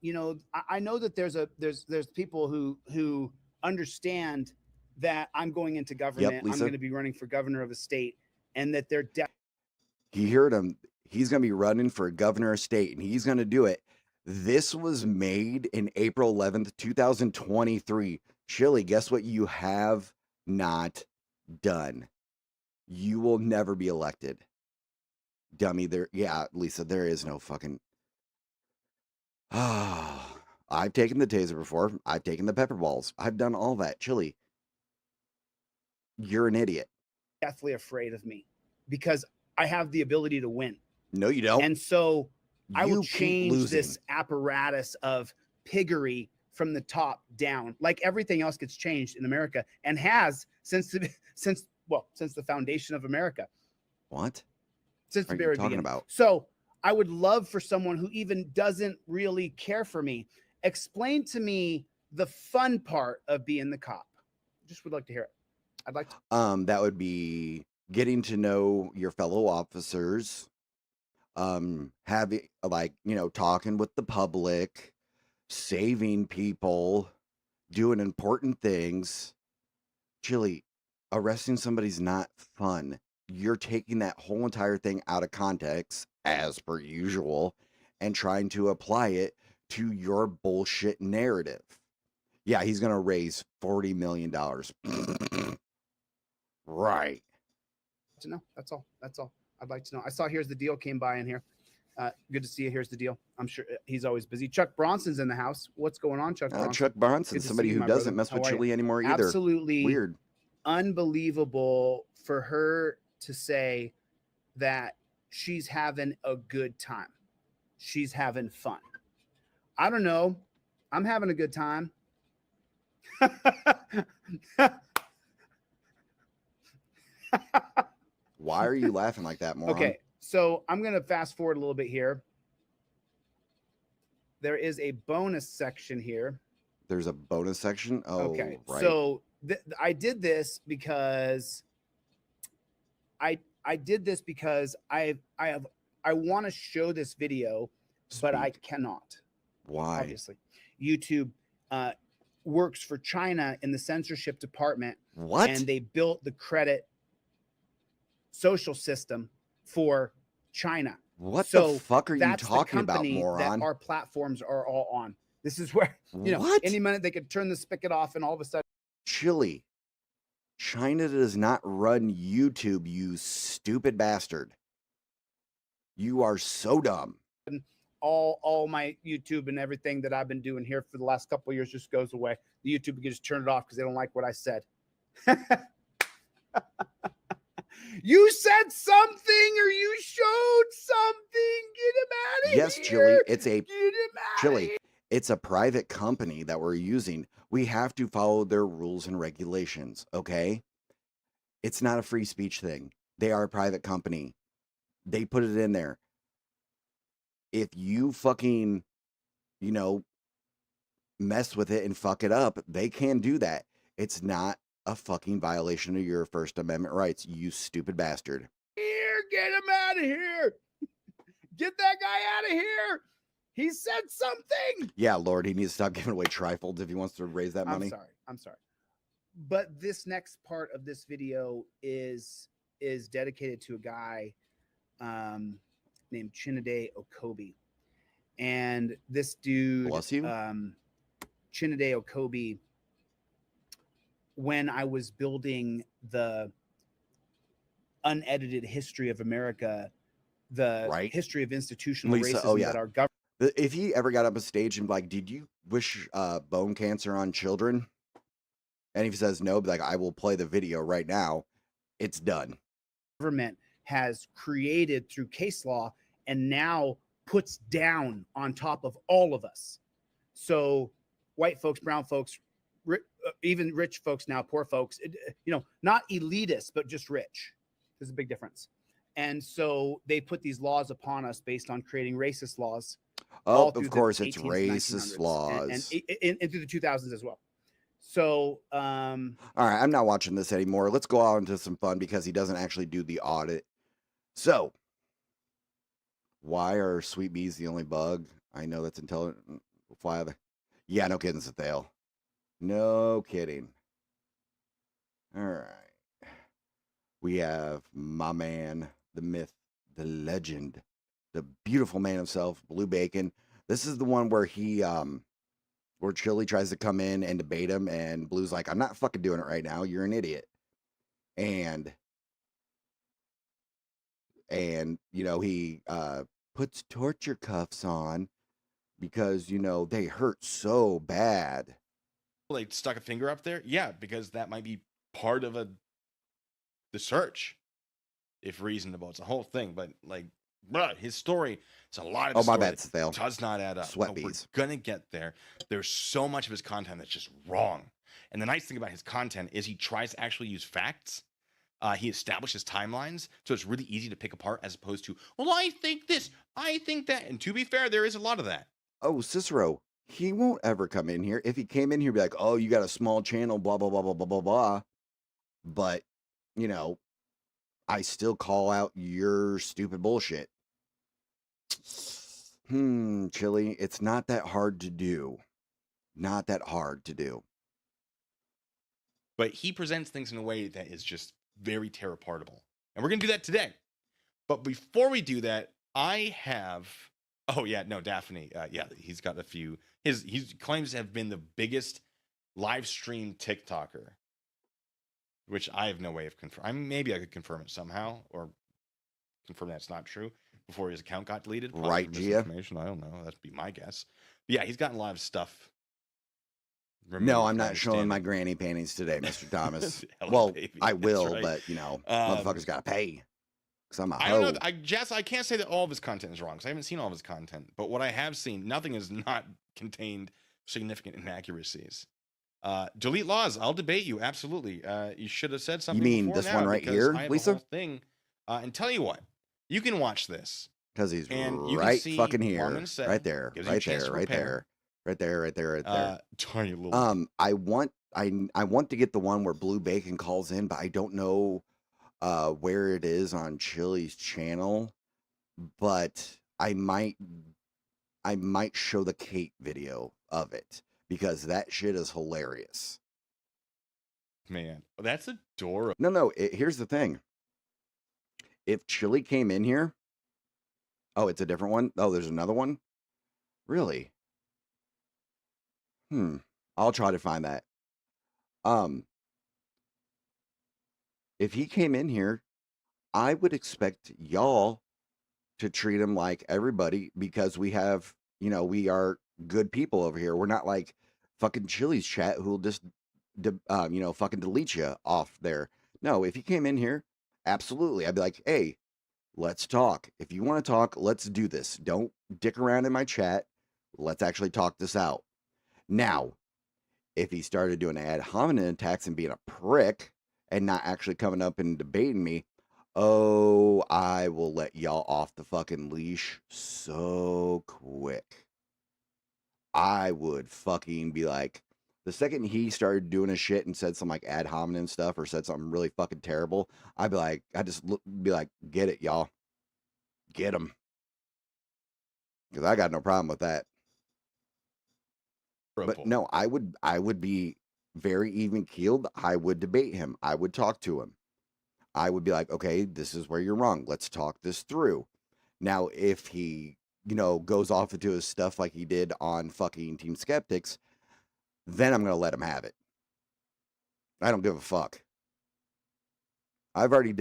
I know that there's people who understand that I'm going into government. I'm Lisa. going to be running for governor of a state, and that they're He heard him. He's going to be running for governor of state, and he's going to do it. This was made in April 11th, 2023. Chili, guess what you have not done? You will never be elected. Dummy, Lisa, there is no fucking... I've taken the taser before. I've taken the pepper balls. I've done all that. Chili, you're an idiot. deathly afraid of me because I have the ability to win. No, you don't. And so I will You keep change losing. this apparatus of piggery from the top down, like everything else gets changed in America and has since the foundation of America. What? Since are the you very talking beginning. about? So I would love for someone who even doesn't really care for me, explain to me the fun part of being the cop. Just would like to hear it. I'd like to. That would be getting to know your fellow officers, having talking with the public, saving people, doing important things. Chili, arresting somebody's not fun. You're taking that whole entire thing out of context, as per usual, and trying to apply it to your bullshit narrative. Yeah, he's going to raise $40 million. Right. To know. That's all. I'd like to know. I saw here's the deal came by in here. Good to see you. Here's the deal. I'm sure he's always busy. Chuck Bronson's in the house. What's going on, Chuck Bronson? Chuck Bronson, Good to somebody see you, who my doesn't brother. mess How with are you? chili anymore either. Absolutely Weird. unbelievable for her to say that she's having a good time. She's having fun. I don't know. I'm having a good time. Why are you laughing like that, moron? Okay, so I'm going to fast forward a little bit here. There is a bonus section here. There's a bonus section? Oh, Okay, right. so I did this because I did this because I want to show this video, but I Speak. cannot. Why? Obviously, YouTube works for China in the censorship department, What? and they built the credit social system for China. What So the fuck are you that's the talking about, company moron? that our platforms are all on. This is where, you know, What? any minute they could turn the spigot off and all of a sudden. Chili. China does not run YouTube, you stupid bastard. You are so dumb. all my YouTube and everything that I've been doing here for the last couple of years just goes away. The YouTube can just turn it off because they don't like what I said. You said something or you showed something. Get him out of here. Yes, Chili, it's a Get him out Chili. of here. It's a private company that we're using. We have to follow their rules and regulations, okay? It's not a free speech thing. They are a private company. They put it in there. If you fucking, you know, mess with it and fuck it up, they can do that. It's not a fucking violation of your First Amendment rights, you stupid bastard. Here, get him out of here. Get that guy out of here. He said something. Yeah, Lord, he needs to stop giving away trifolds if he wants to raise that money. I'm sorry. But this next part of this video is dedicated to a guy named Chinade Okobi. And this dude, Bless you. Chinade Okobi, when I was building the unedited history of America, the Right. history of institutional Lisa, racism oh, yeah. that our government. If he ever got up a stage and like, did you wish bone cancer on children? And if he says no, be like, I will play the video right now. It's done. Government has created through case law and now puts down on top of all of us. So white folks, brown folks, even rich folks now, poor folks, you know, not elitist, but just rich. There's a big difference. And so they put these laws upon us based on creating racist laws. Oh, of course, it's racist 1900s laws. and through the 2000s as well. So, all right, I'm not watching this anymore. Let's go on to some fun because he doesn't actually do the audit. So, why are sweet bees the only bug? I know that's intelligent. Fly the. Yeah, no kidding, Sathale. No kidding. All right. We have my man, the myth, the legend, the beautiful man himself, Blue Bacon. This is the one where he, where Chili tries to come in and debate him, and Blue's like, I'm not fucking doing it right now. You're an idiot. And you know, he puts torture cuffs on because, you know, they hurt so bad. They stuck a finger up there? Yeah, because that might be part of the search, if reasonable. It's a whole thing, but like, bruh, his story, it's a lot of Oh, my story bad, that Thale. does not add up. Sweat But bees. we're gonna get there. There's so much of his content that's just wrong. And the nice thing about his content is he tries to actually use facts. He establishes timelines, so it's really easy to pick apart as opposed to, well, I think this, I think that. And to be fair, there is a lot of that. Oh, Cicero, he won't ever come in here. If he came in here, be like, oh, you got a small channel, blah, blah, blah, blah, blah, blah, blah. But, you know, I still call out your stupid bullshit. Chili, it's not that hard to do. Not that hard to do. But he presents things in a way that is just very tear apartable. And we're going to do that today. But before we do that, I have... Oh, yeah, no, Daphne. Yeah, he's got a few... He claims to have been the biggest live stream TikToker, which I have no way of confirming. Maybe I could confirm it somehow, or confirm that's not true. before his account got deleted. Probably Right, for Gia? misinformation. I don't know. That'd be my guess. But yeah, he's gotten a lot of stuff. No, removed, I'm from not showing my understanding. granny panties today, Mr. Thomas. Hello, Well, baby. I That's will, right. but, you know, Um, motherfuckers got to pay because I'm a I don't know. hoe. Jess, I can't say that all of his content is wrong because I haven't seen all of his content. But what I have seen, nothing is not contained significant inaccuracies. Delete laws. I'll debate you. Absolutely. You should have said something. You mean before this now one right because here, I have Lisa? a whole thing. And tell you what, you can watch this. Because he's And you can right see fucking what I'm here. gonna say. Right there. Gives you a Right chance there. to Right prepare. there. Right there. Right there. Right there. Tiny little. I want to get the one where Blue Bacon calls in, but I don't know where it is on Chili's channel. But I might show the Kate video of it because that shit is hilarious. Man, that's adorable. No, here's the thing. If Chili came in here, oh, it's a different one. Oh, there's another one. Really? I'll try to find that. If he came in here, I would expect y'all to treat him like everybody because we have, we are good people over here. We're not like fucking Chili's chat who'll just, fucking delete you off there. No, if he came in here, absolutely. I'd be like, hey, let's talk. If you want to talk, let's do this. Don't dick around in my chat. Let's actually talk this out. Now, if he started doing ad hominem attacks and being a prick and not actually coming up and debating me, oh, I will let y'all off the fucking leash so quick. I would fucking be like, the second he started doing his shit and said some like ad hominem stuff or said something really fucking terrible, I'd be like, be like, get it, y'all. Get him. Because I got no problem with that. But no, I would be very even keeled. I would debate him. I would talk to him. I would be like, okay, this is where you're wrong. Let's talk this through. Now, if he, goes off into his stuff like he did on fucking Team Skeptics, then I'm going to let him have it. I don't give a fuck. I've already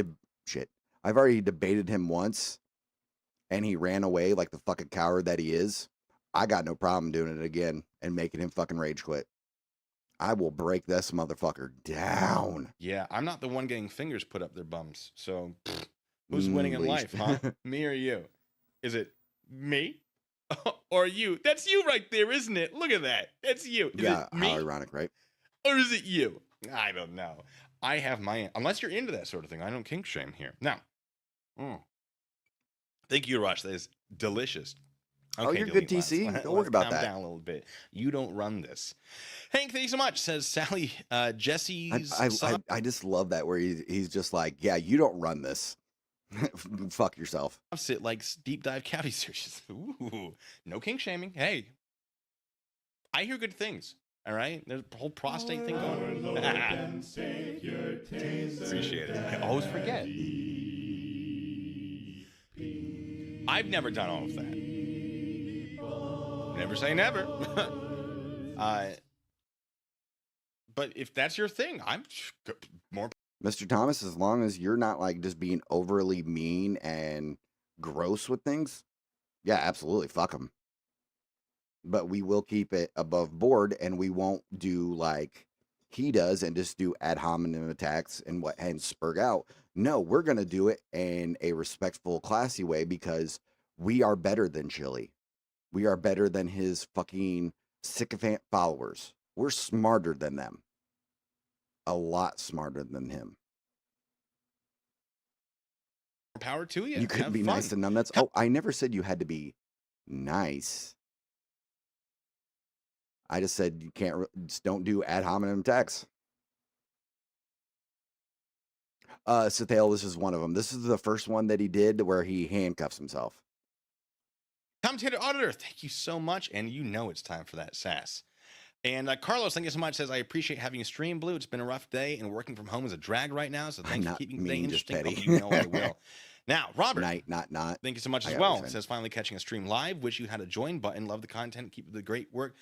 debated him once and he ran away like the fucking coward that he is. I got no problem doing it again and making him fucking rage quit. I will break this motherfucker down. Yeah, I'm not the one getting fingers put up their bums. So who's winning in life, huh? Me or you? Is it me or you? That's you right there, isn't it? Look at that. That's you. Is Yeah, it me? how ironic, right? Or is it you? I don't know. I have my, unless you're into that sort of thing, I don't kink shame here. Now, thank you, Rush. That is delicious. Okay, oh, you're good, delete TC. last. Don't worry about calm that. down a little bit. You don't run this. Hank, thank you so much. Says Sally Jesse's. I just love that where he's just like, yeah, you don't run this. Fuck yourself. It likes deep dive cavity searches. Ooh, no kink shaming. Hey, I hear good things. All right, there's a whole prostate thing going on. Appreciate it. I always forget. I've never done all of that. Never say never. But if that's your thing, I'm more. Mr. Thomas, as long as you're not like just being overly mean and gross with things, yeah, absolutely, fuck them. But we will keep it above board and we won't do like he does and just do ad hominem attacks and spurg out. No, we're going to do it in a respectful, classy way because we are better than Chili. We are better than his fucking sycophant followers. We're smarter than them. A lot smarter than him. More power to you. You couldn't be nice to numbnuts. Oh, I never said you had to be nice. I just said you can't, just don't do ad hominem attacks. Sathale, this is one of them. This is the first one that he did where he handcuffs himself. Commentator Auditor, thank you so much. And you know it's time for that sass. And Carlos, thank you so much, says, I appreciate having a stream, Blue. It's been a rough day, and working from home is a drag right now, so thanks for keeping the day interesting. Oh, you know I will. Now, Robert, not. Thank you so much as well. It says, finally catching a stream live. Wish you had a join button. Love the content. Keep the great work.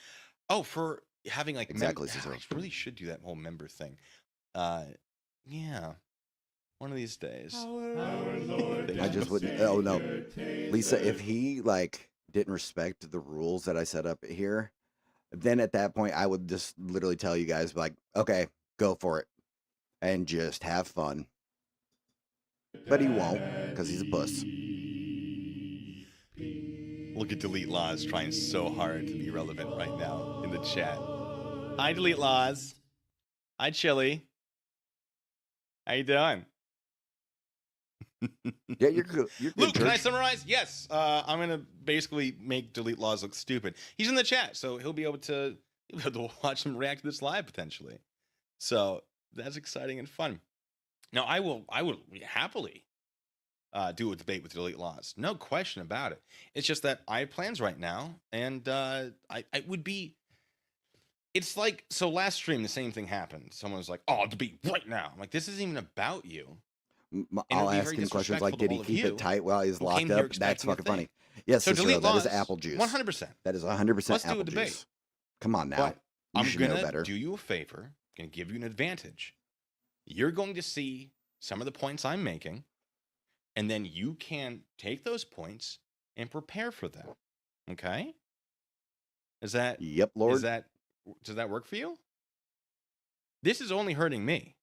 Oh, for having like exactly. I really should do that whole member thing. Yeah. One of these days. I just wouldn't. Oh no, Lisa, if he like didn't respect the rules that I set up here, then at that point I would just literally tell you guys like, okay, go for it, and just have fun. But he won't because he's a puss. Look at Delete Laws trying so hard to be relevant right now in the chat. Hi, Delete Laws. Hi, Chili. How you doing? Yeah, you're good. You're good. Luke, can I Church. summarize? Yes. I'm gonna basically make Delete Laws look stupid. He's in the chat, so he'll be able to watch him react to this live potentially. So that's exciting and fun. Now I will happily do a debate with Delete Laws. No question about it. It's just that I have plans right now, and I would be. It's like, so last stream the same thing happened. Someone was like, "Oh, debate right now." I'm like, this isn't even about you. I'll ask him questions like, "Did he keep it tight while he's locked up?" That's fucking funny. Yes, so Cicero, Delete that is Laws, apple juice. 100%. That is 100% Let's do apple a debate. juice. Come on now. But You I'm should know gonna better. do you a favor. Gonna give you an advantage. You're going to see some of the points I'm making, and then you can take those points and prepare for them. Okay? Is that Yep, Lord. does that work for you? This is only hurting me.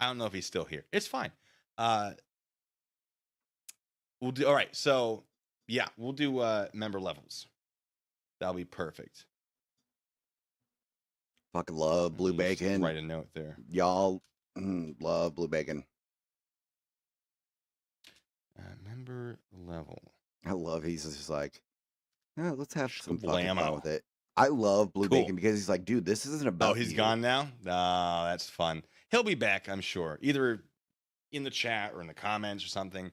I don't know if he's still here. It's fine. We'll do all right. So yeah, we'll do member levels. That'll be perfect. Fucking love blue Just bacon. Write a note there. Y'all love blue bacon. Member level. I love he's just like, yeah, let's have Just some fucking fun blammo. with it. I love blue Cool. bacon because he's like, dude, this isn't about Oh, he's you. gone now? Oh, that's fun. He'll be back, I'm sure. Either in the chat or in the comments or something.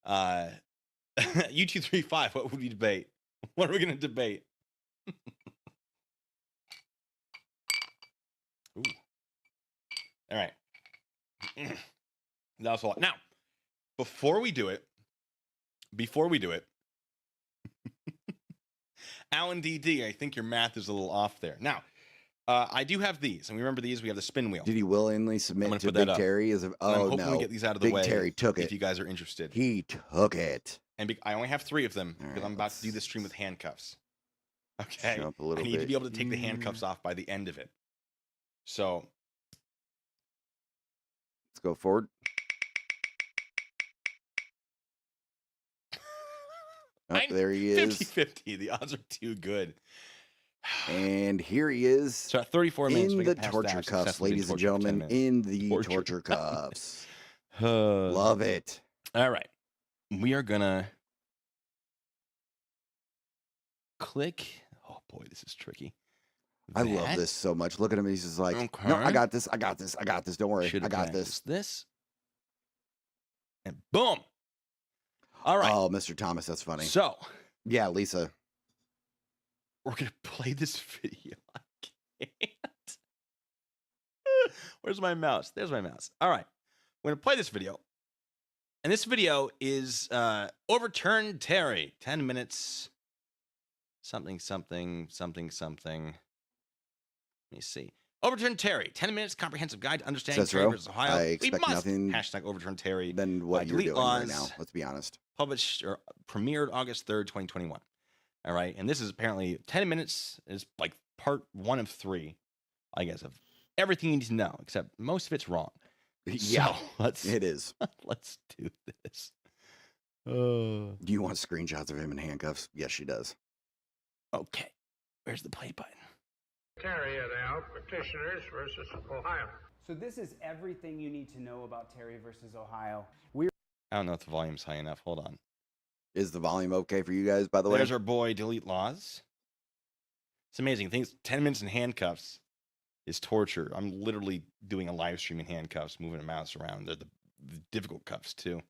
U235, what would we debate? What are we going to debate? Ooh. All right. That was a lot. Now, before we do it, Alan DD, I think your math is a little off there. Now, I do have these, and we remember these. We have the spin wheel. Did he willingly I'm submit gonna to put that Big up. Terry? And I'm Oh hoping no, we get these out of the Big way. Terry took if it. you guys are interested. He took it. And I only have 3 of them All because right, I'm about to do let's this stream with handcuffs. Okay. jump a I little need to bit be able to take the here. handcuffs off by the end of it. So Let's go forward. Oh, there he is. 50-50. The odds are too good. And here he is So at 34 minutes, in we the get past torture that, cuffs, successfully ladies and tortured for 10 gentlemen, minutes. in the Torture. torture cuffs. Love. Love it. All right. We are going to click. Oh, boy, this is tricky. I love That this so much. Look at him. He's just like, no, Okay. I got this. I got this. I got this. Don't worry. should I have got this. practiced this. And boom. All right. Oh, Mr. Thomas, that's funny. So Yeah, Lisa. we're going to play this video. I can't. Where's my mouse? There's my mouse. All right. We're going to play this video. And this video is Overturn Terry. 10 minutes. Something. Let me see. Overturn Terry. 10 minutes comprehensive guide to understanding Terry Cicero, versus Ohio. I We expect must. nothing Hashtag Overturn Terry. Than what you're Delete doing right now. Laws. Let's be honest. Published or premiered August 3rd, 2021. All right. And this is apparently 10 minutes is like part 1 of 3, I guess, of everything you need to know, except most of it's wrong. Yeah, So let's it is. let's do this. Do you want screenshots of him in handcuffs? Yes, she does. Okay. Where's the play button? Terry et al. Petitioners versus Ohio. So this is everything you need to know about Terry versus Ohio. I don't know if the volume's high enough. Hold on. Is the volume okay for you guys, by the way? There's our boy, Delete Laws. It's amazing. Things 10 minutes in handcuffs is torture. I'm literally doing a live stream in handcuffs, moving a mouse around. They're the difficult cuffs, too.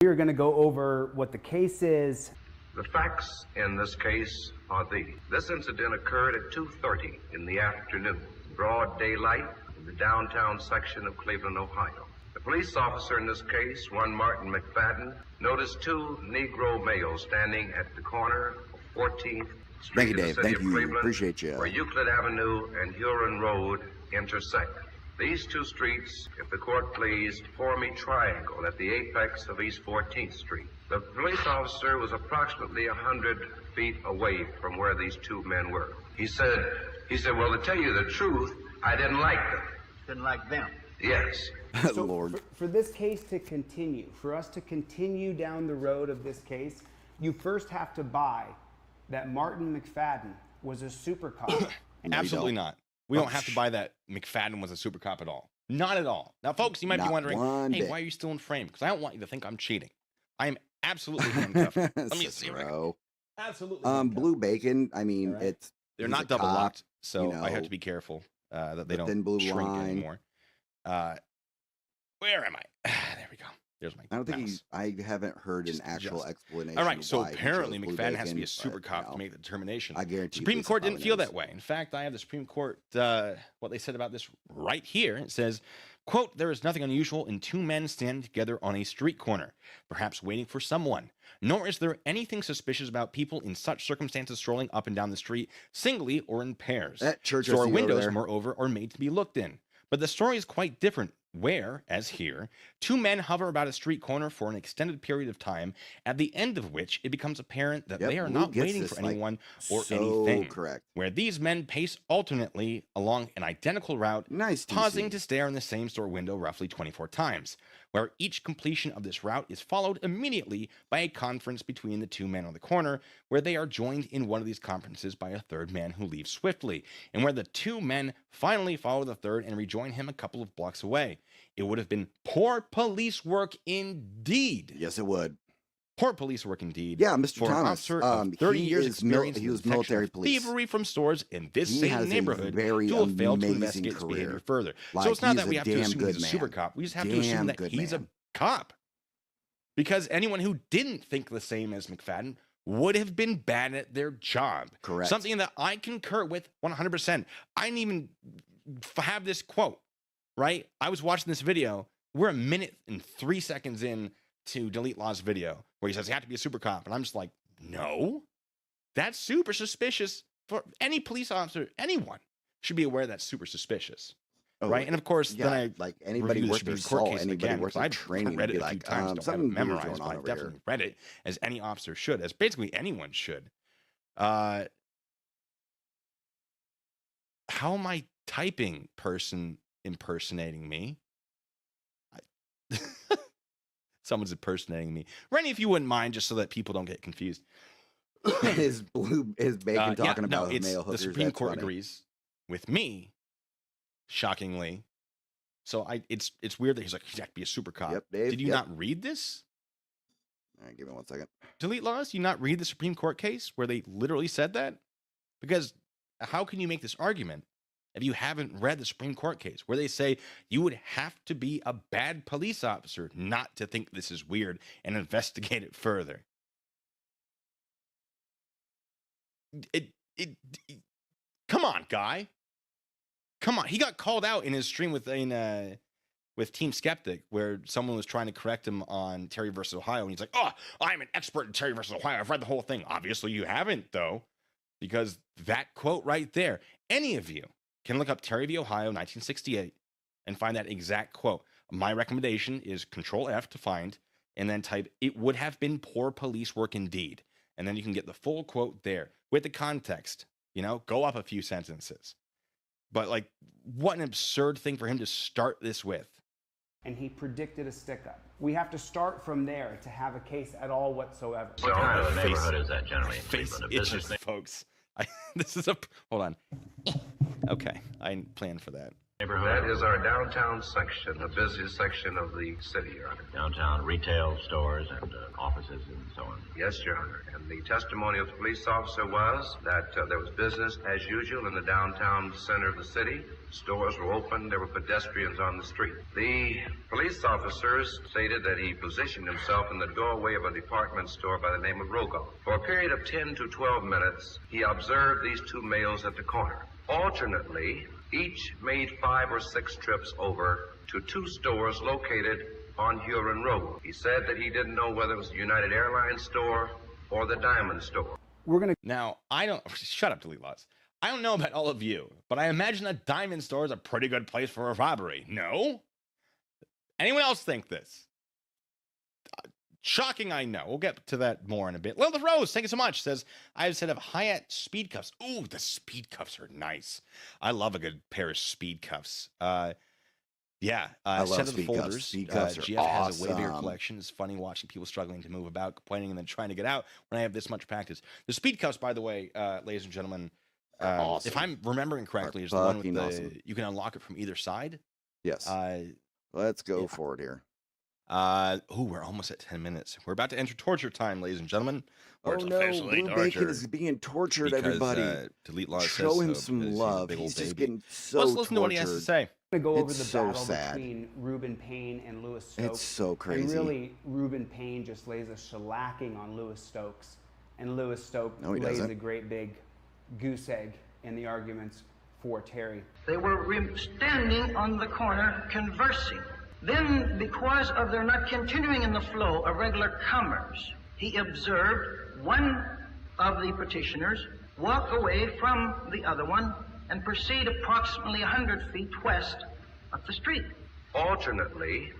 We are going to go over what the case is. The facts in this case are these. This incident occurred at 2:30 in the afternoon, broad daylight in the downtown section of Cleveland, Ohio. The police officer in this case, one Martin McFadden, noticed 2 Negro males standing at the corner of 14th Street Thank you, in the Dave. city Thank of you. Cleveland, Appreciate you. where Euclid Avenue and Huron Road intersect. These two streets, if the court pleased, form a triangle at the apex of East 14th Street. The police officer was approximately 100 feet away from where these two men were. He said, well, to tell you the truth, I didn't like them. Didn't like them. Yes. So Lord. for this case to continue, for us to continue down the road of this case, you first have to buy that Martin McFadden was a super cop. And Absolutely not. We don't have to buy that McFadden was a super cop at all. Not at all. Now, folks, you might be Not wondering, one hey, bit. why are you still in frame? Because I don't want you to think I'm cheating. I am absolutely handcuffed. Let me see. Cicero. Absolutely. Blue bacon. I mean, Right. it's They're he's not a double cop, locked, so you I have know, to be careful that they the don't thin blue shrink line. anymore. Where am I? There we go. There's my I don't think mouse. I haven't heard Just an actual adjust. explanation. All right, so why he apparently chose blue McFadden has to be bacon, a super but, cop you to know, make the determination. I guarantee Supreme Lisa Court didn't probably feel knows. that way. In fact, I have the Supreme Court, what they said about this right here. It says, quote, there is nothing unusual in two men standing together on a street corner, perhaps waiting for someone. Nor is there anything suspicious about people in such circumstances strolling up and down the street singly or in pairs. That church I Store see over windows, there. moreover, are made to be looked in. But the story is quite different, where, as here, two men hover about a street corner for an extended period of time, at the end of which it becomes apparent that Yep, they are Blue not gets waiting this, for like, anyone or so anything. correct. Where these men pace alternately along an identical route, Nice, pausing DC. to stare in the same store window roughly 24 times, where each completion of this route is followed immediately by a conference between the two men on the corner, where they are joined in one of these conferences by a third man who leaves swiftly, and where the two men finally follow the third and rejoin him a couple of blocks away. It would have been poor police work indeed. Yes, it would. Poor police work indeed. Yeah, Mr. For an Thomas. officer of 30 he years is experience he in was the detection military of police. thievery from stores in this He same has a neighborhood very to have failed to amazing investigate his behavior career. further. Like, So it's not he's that we a have to damn assume he's good a super man. cop. We just have to assume Damn that good he's a man. cop. Because anyone who didn't think the same as McFadden would have been bad at their job. Correct. Something that I concur with 100%. I didn't even have this quote, right? I was watching this video. We're a minute and 3 seconds in to Delete Law's video where he says he had to be a super cop. And I'm just like, no, that's super suspicious for any police officer. Anyone should be aware that's super suspicious. Oh, Right. And of course, yeah, then I like anybody reviewed the worth their Supreme Court salt, case anybody again, worth because their I've training read would it be a few like, times, don't have it something weird memorized, going but on I've over here. definitely read it, as any officer should, as basically anyone should. How am I typing person impersonating me? Someone's impersonating me. Rennie, if you wouldn't mind, just so that people don't get confused. his bacon talking about it's male hookers. the Supreme That's Court funny. agrees with me, shockingly. So it's weird that he's like, he'd have to be a super cop. Yep, Dave, Did you yep. not read this? All right, give me 1 second. Delete Laws? Do you not read the Supreme Court case where they literally said that? Because how can you make this argument if you haven't read the Supreme Court case where they say you would have to be a bad police officer not to think this is weird and investigate it further? Come on, guy. Come on. He got called out in his stream with Team Skeptic, where someone was trying to correct him on Terry versus Ohio, and he's like, "Oh, I'm an expert in Terry versus Ohio. I've read the whole thing." Obviously, you haven't, though, because that quote right there, any of you can look up Terry v. Ohio, 1968, and find that exact quote. My recommendation is Control F to find, and then type, "It would have been poor police work indeed," and then you can get the full quote there with the context. You know, go up a few sentences. But like, what an absurd thing for him to start this with. And he predicted a stick-up. We have to start from there to have a case at all whatsoever. What kind of a Face- neighborhood is that generally? in Face Cleveland? A business itches, folks. This is hold on. Okay, I didn't plan for that. neighborhood? That is our downtown section, the busiest section of the city, Your Honor. Downtown retail stores and offices and so on. Yes, Your Honor. And the testimony of the police officer was that there was business as usual in the downtown center of the city. Stores were open. There were pedestrians on the street. The police officers stated that he positioned himself in the doorway of a department store by the name of Rogoff. For a period of 10 to 12 minutes, he observed these two males at the corner. Alternately, each made 5 or 6 trips over to 2 stores located on Huron Road. He said that he didn't know whether it was the United Airlines store or the Diamond store. We're going to Now, I don't shut up, Delete Laws. I don't know about all of you, but I imagine a diamond store is a pretty good place for a robbery. No? Anyone else think this? Shocking, I know. We'll get to that more in a bit. Lilith Rose, thank you so much. Says, I have said of Hyatt speed cuffs. Ooh, the speed cuffs are nice. I love a good pair of speed cuffs. Yeah, I love set of the speed cuffs. folders. Speed cuffs are GF has a way bigger awesome. collection. It's funny watching people struggling to move about, complaining, and then trying to get out when I have this much practice. The speed cuffs, by the way, ladies and gentlemen, Awesome. if I'm remembering correctly, Are is the one with fucking the awesome. you can unlock it from either side. Yes. Uh, Let's go yeah. for it here. We're almost at 10 minutes. We're about to enter torture time, ladies and gentlemen. Oh Or it's no, officially Blue torture. Bacon is being tortured, Because, everybody. Delete Law Show says him so, some because he's a love. big He's old just baby. getting so Let's listen to what he has to tortured. say. To go over It's the so battle sad. between Reuben Payne and Lewis Stokes. It's so And crazy. really, Reuben Payne just lays a shellacking on Lewis Stokes. And Lewis Stokes No, he lays doesn't. a great big goose egg in the arguments for Terry. They were standing on the corner conversing. Then, because of their not continuing in the flow of regular commerce, he observed one of the petitioners walk away from the other one and proceed approximately 100 feet west up the street. Alternately,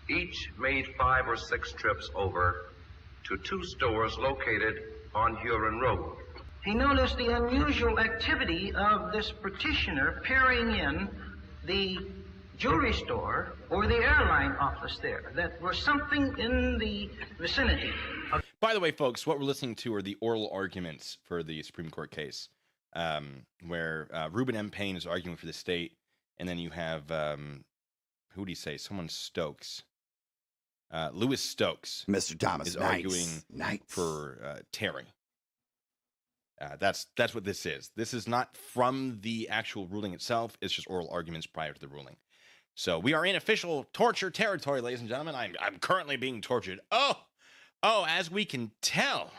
each made 5 or 6 trips over to 2 stores located on Huron Road. He noticed the unusual activity of this petitioner peering in the jewelry store or the airline office there, that was something in the vicinity of. By the way, folks, what we're listening to are the oral arguments for the Supreme Court case, where Reuben M. Payne is arguing for the state, and then you have, who do you say? Someone Stokes. Lewis Stokes Mr. Thomas is Knights. arguing Knights. for Terry. That's what this is. This is not from the actual ruling itself. It's just oral arguments prior to the ruling. So we are in official torture territory, ladies and gentlemen. I'm currently being tortured. Oh, as we can tell,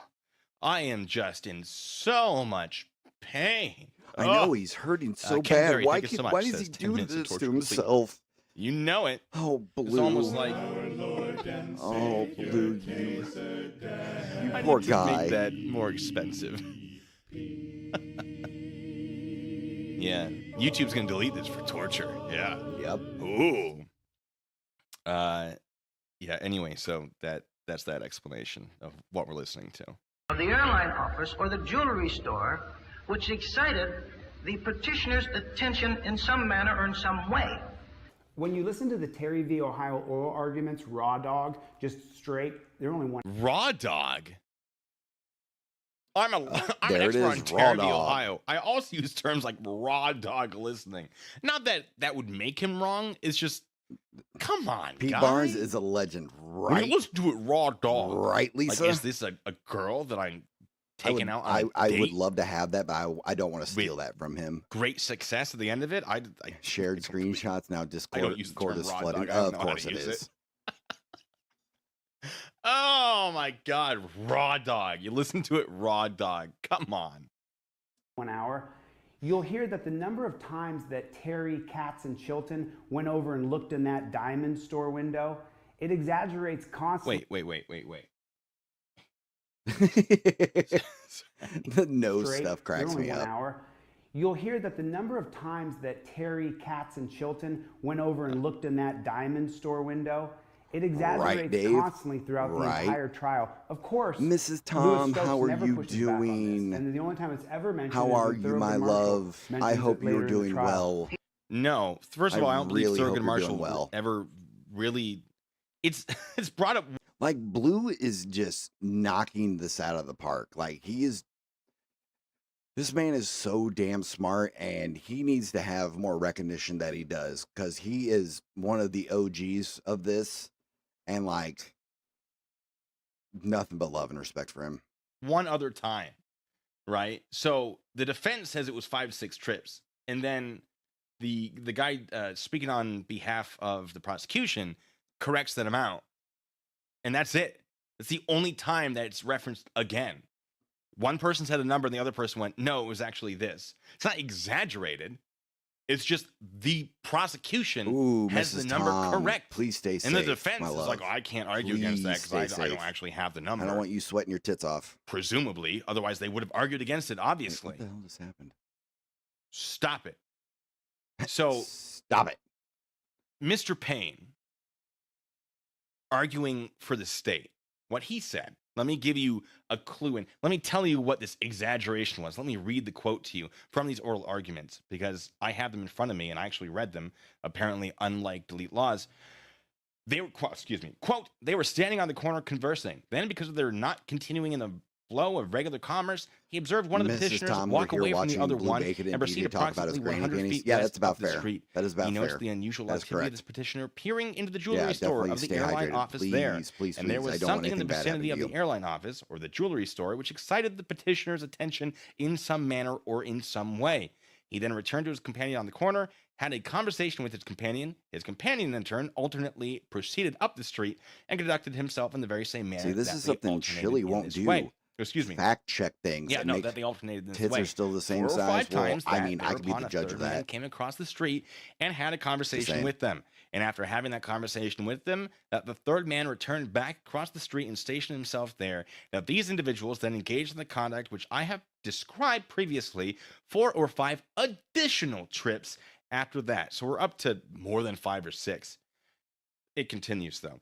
I am just in so much pain. I know he's hurting so Ken bad. Berry, Why thank you so can, much, why does says he 10 do minutes of this to torture complete. himself? You know it. Oh, Blue. It's almost like Oh, Blue, you I poor need to guy. make that more expensive. Yeah, YouTube's gonna delete this for torture. Yeah. Yep. Ooh. Yeah. Anyway, so that's that explanation of what we're listening to. The airline office or the jewelry store, which excited the petitioner's attention in some manner or in some way. When you listen to the Terry v. Ohio oral arguments, raw dog, just straight, they're only one. Raw dog. I'm an There it expert on is, Terry raw v. dog. Ohio. I also use terms like raw dog listening. Not that that would make him wrong. It's just, come on, Pete guy. Barnes is a legend, When right? you listen to it, raw dog. Right, Lisa? Like, is this a girl that I'm taking out on a I would date? love to have that, but I don't want to steal Wait. that from him. Great success at the end of it. I Shared screenshots now. I Discord, don't use the Discord term is raw flooding. dog. I don't Of know how to course it use is. it. Oh my God, raw dog. You listen to it, raw dog. Come on. 1 hour, you'll hear that the number of times that Terry, Katz, and Chilton went over and looked in that diamond store window, it exaggerates constantly. Wait. The nose Straight, stuff cracks they're only me 1 up. hour. You'll hear that the number of times that Terry, Katz, and Chilton went over and looked in that diamond store window, it exaggerates Dave? constantly throughout Right. the entire trial. Of course, Mrs. Lewis Tom, Stokes how are never you pushes back on this, doing? and the only time it's ever mentioned How is are when you, my Thurgood Marshall love? I mentions hope it later you're in the doing trial. well. No, first of all, I don't really believe hope Thurgood you're Marshall doing well. ever really. It's brought up. Like, Blue is just knocking this out of the park. Like, this man is so damn smart, and he needs to have more recognition that he does, because he is one of the OGs of this, and like, nothing but love and respect for him. One other time, right? So the defense says it was 5-6 trips, and then the guy speaking on behalf of the prosecution corrects that amount, and that's it. That's the only time that it's referenced again. One person said a number, and the other person went, "No, it was actually this." It's not exaggerated. It's just the prosecution Ooh, has Mrs. the number Tom, correct. please stay safe. And the defense my is love. like, "Oh, I can't argue against that Please because stay I don't safe. actually have the number." I don't want you sweating your tits off. Presumably, otherwise they would have argued against it. Wait, Obviously, what the hell just happened? Stop it. So stop it. Mr. Payne, arguing for the state, what he said, let me give you a clue and let me tell you what this exaggeration was. Let me read the quote to you from these oral arguments because I have them in front of me and I actually read them, apparently unlike delete laws. They were, quote, they were standing on the corner conversing. Then, because of their not continuing in the flow of regular commerce, he observed one of the Mrs. petitioners Tom, walk we're here away from the watching other Blue one Bacon and and proceed PJ talk about his approximately granny 100 panties. feet Yeah, west that's about of the fair. street. That is about He noticed fair. the unusual That's activity of correct. this petitioner peering into the Yeah, jewelry store definitely of the stay airline hydrated. office Please, there. please, And there please. was I don't want something in the anything bad happen vicinity to of you. the airline office or the jewelry store which excited the petitioner's attention in some manner or in some way. He then returned to his companion on the corner, had a conversation with his companion. His companion, in turn, alternately proceeded up the street and conducted himself in the very same manner. See, this that is they something alternated Chili in won't this do. way. Excuse me. Fact check things. Yeah, and no, make that they alternated in this tits way. are still the same 4 or size. 5 Well, times I that mean, I could be thereupon the a judge third of man that. came across the street and had a conversation saying. with them. And after having that conversation with them, that the third man returned back across the street and stationed himself there. That these individuals then engaged in the conduct which I have described previously, 4 or 5 additional trips after that. So we're up to more than 5 or 6. It continues though.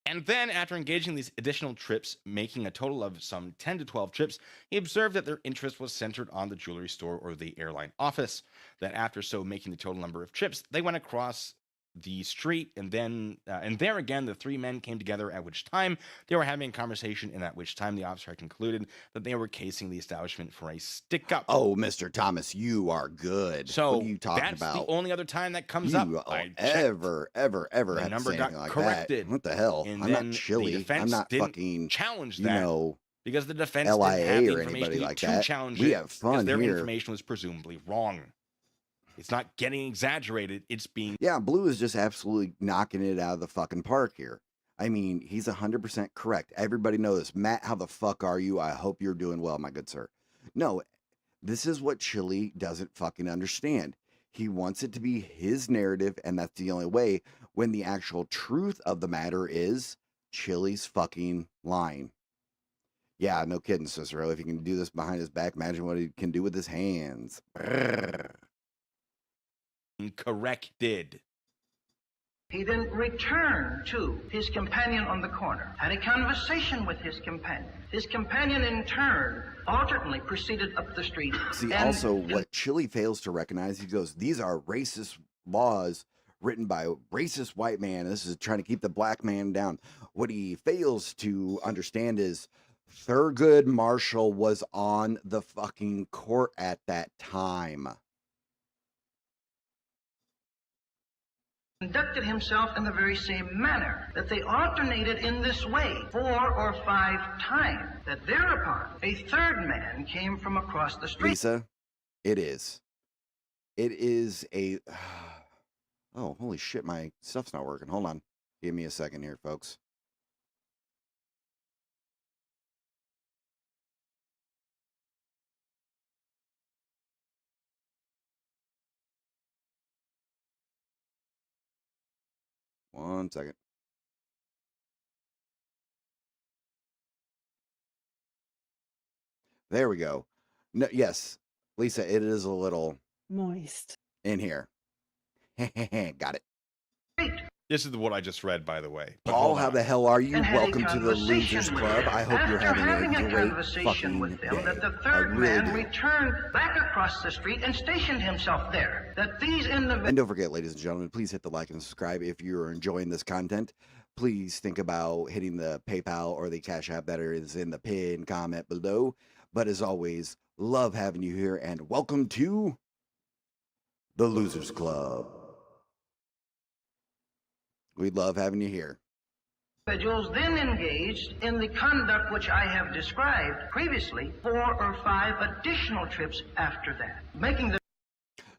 And then, after engaging these additional trips, making a total of some 10 to 12 trips, he observed that their interest was centered on the jewelry store or the airline office. That after so making the total number of trips, they went across the street, and then, and there again, the 3 men came together, at which time they were having a conversation, and at which time the officer had concluded that they were casing the establishment for a stick-up. Oh, Mr. Thomas, you are good. So what are you talking that's about? the only other time that comes You up. I checked. ever The have to number say got anything like corrected. that? What the hell? And I'm then not the Chili. I'm defense not didn't fucking, challenge you that know, because the defense didn't have LIA the or information anybody needed like to that. challenge We it have because fun their here. information was presumably wrong. It's not getting exaggerated. It's being Yeah, Blue is just absolutely knocking it out of the fucking park here. I mean, he's 100% correct. Everybody knows. Matt, how the fuck are you? I hope you're doing well, my good sir. No, this is what Chili doesn't fucking understand. He wants it to be his narrative, and that's the only way, when the actual truth of the matter is Chili's fucking lying. Yeah, no kidding, Cicero. If he can do this behind his back, imagine what he can do with his hands. Brrr. corrected. He then returned to his companion on the corner, had a conversation with his companion. His companion, in turn, alternately proceeded up the street. See, and- also, what Chili fails to recognize, he goes, these are racist laws written by a racist white man. This is trying to keep the black man down. What he fails to understand is Thurgood Marshall was on the fucking court at that time. conducted himself in the very same manner, that they alternated in this way 4 or 5 times, that thereupon a third man came from across the street. Lisa, it is. It is a... Oh, holy shit, my stuff's not working. Hold on. Give me a second here, folks. One second. There we go. No, yes, Lisa, it is a little moist in here. Got it. This is what I just read, by the way. But Paul, hold how on. the hell are you? And had a Welcome to the conversation Losers with Club. them. I hope you're After having a great conversation fucking with them, day. that the I third really man do. returned back across the street and stationed himself there. That these individuals... And don't forget, ladies and gentlemen, please hit the like and subscribe if you're enjoying this content. Please think about hitting the PayPal or the Cash App that is in the pin comment below. But as always, love having you here, and welcome to the Losers Club. We love having you here. Individuals then engaged in the conduct which I have described previously, 4 or 5 additional trips after that, making the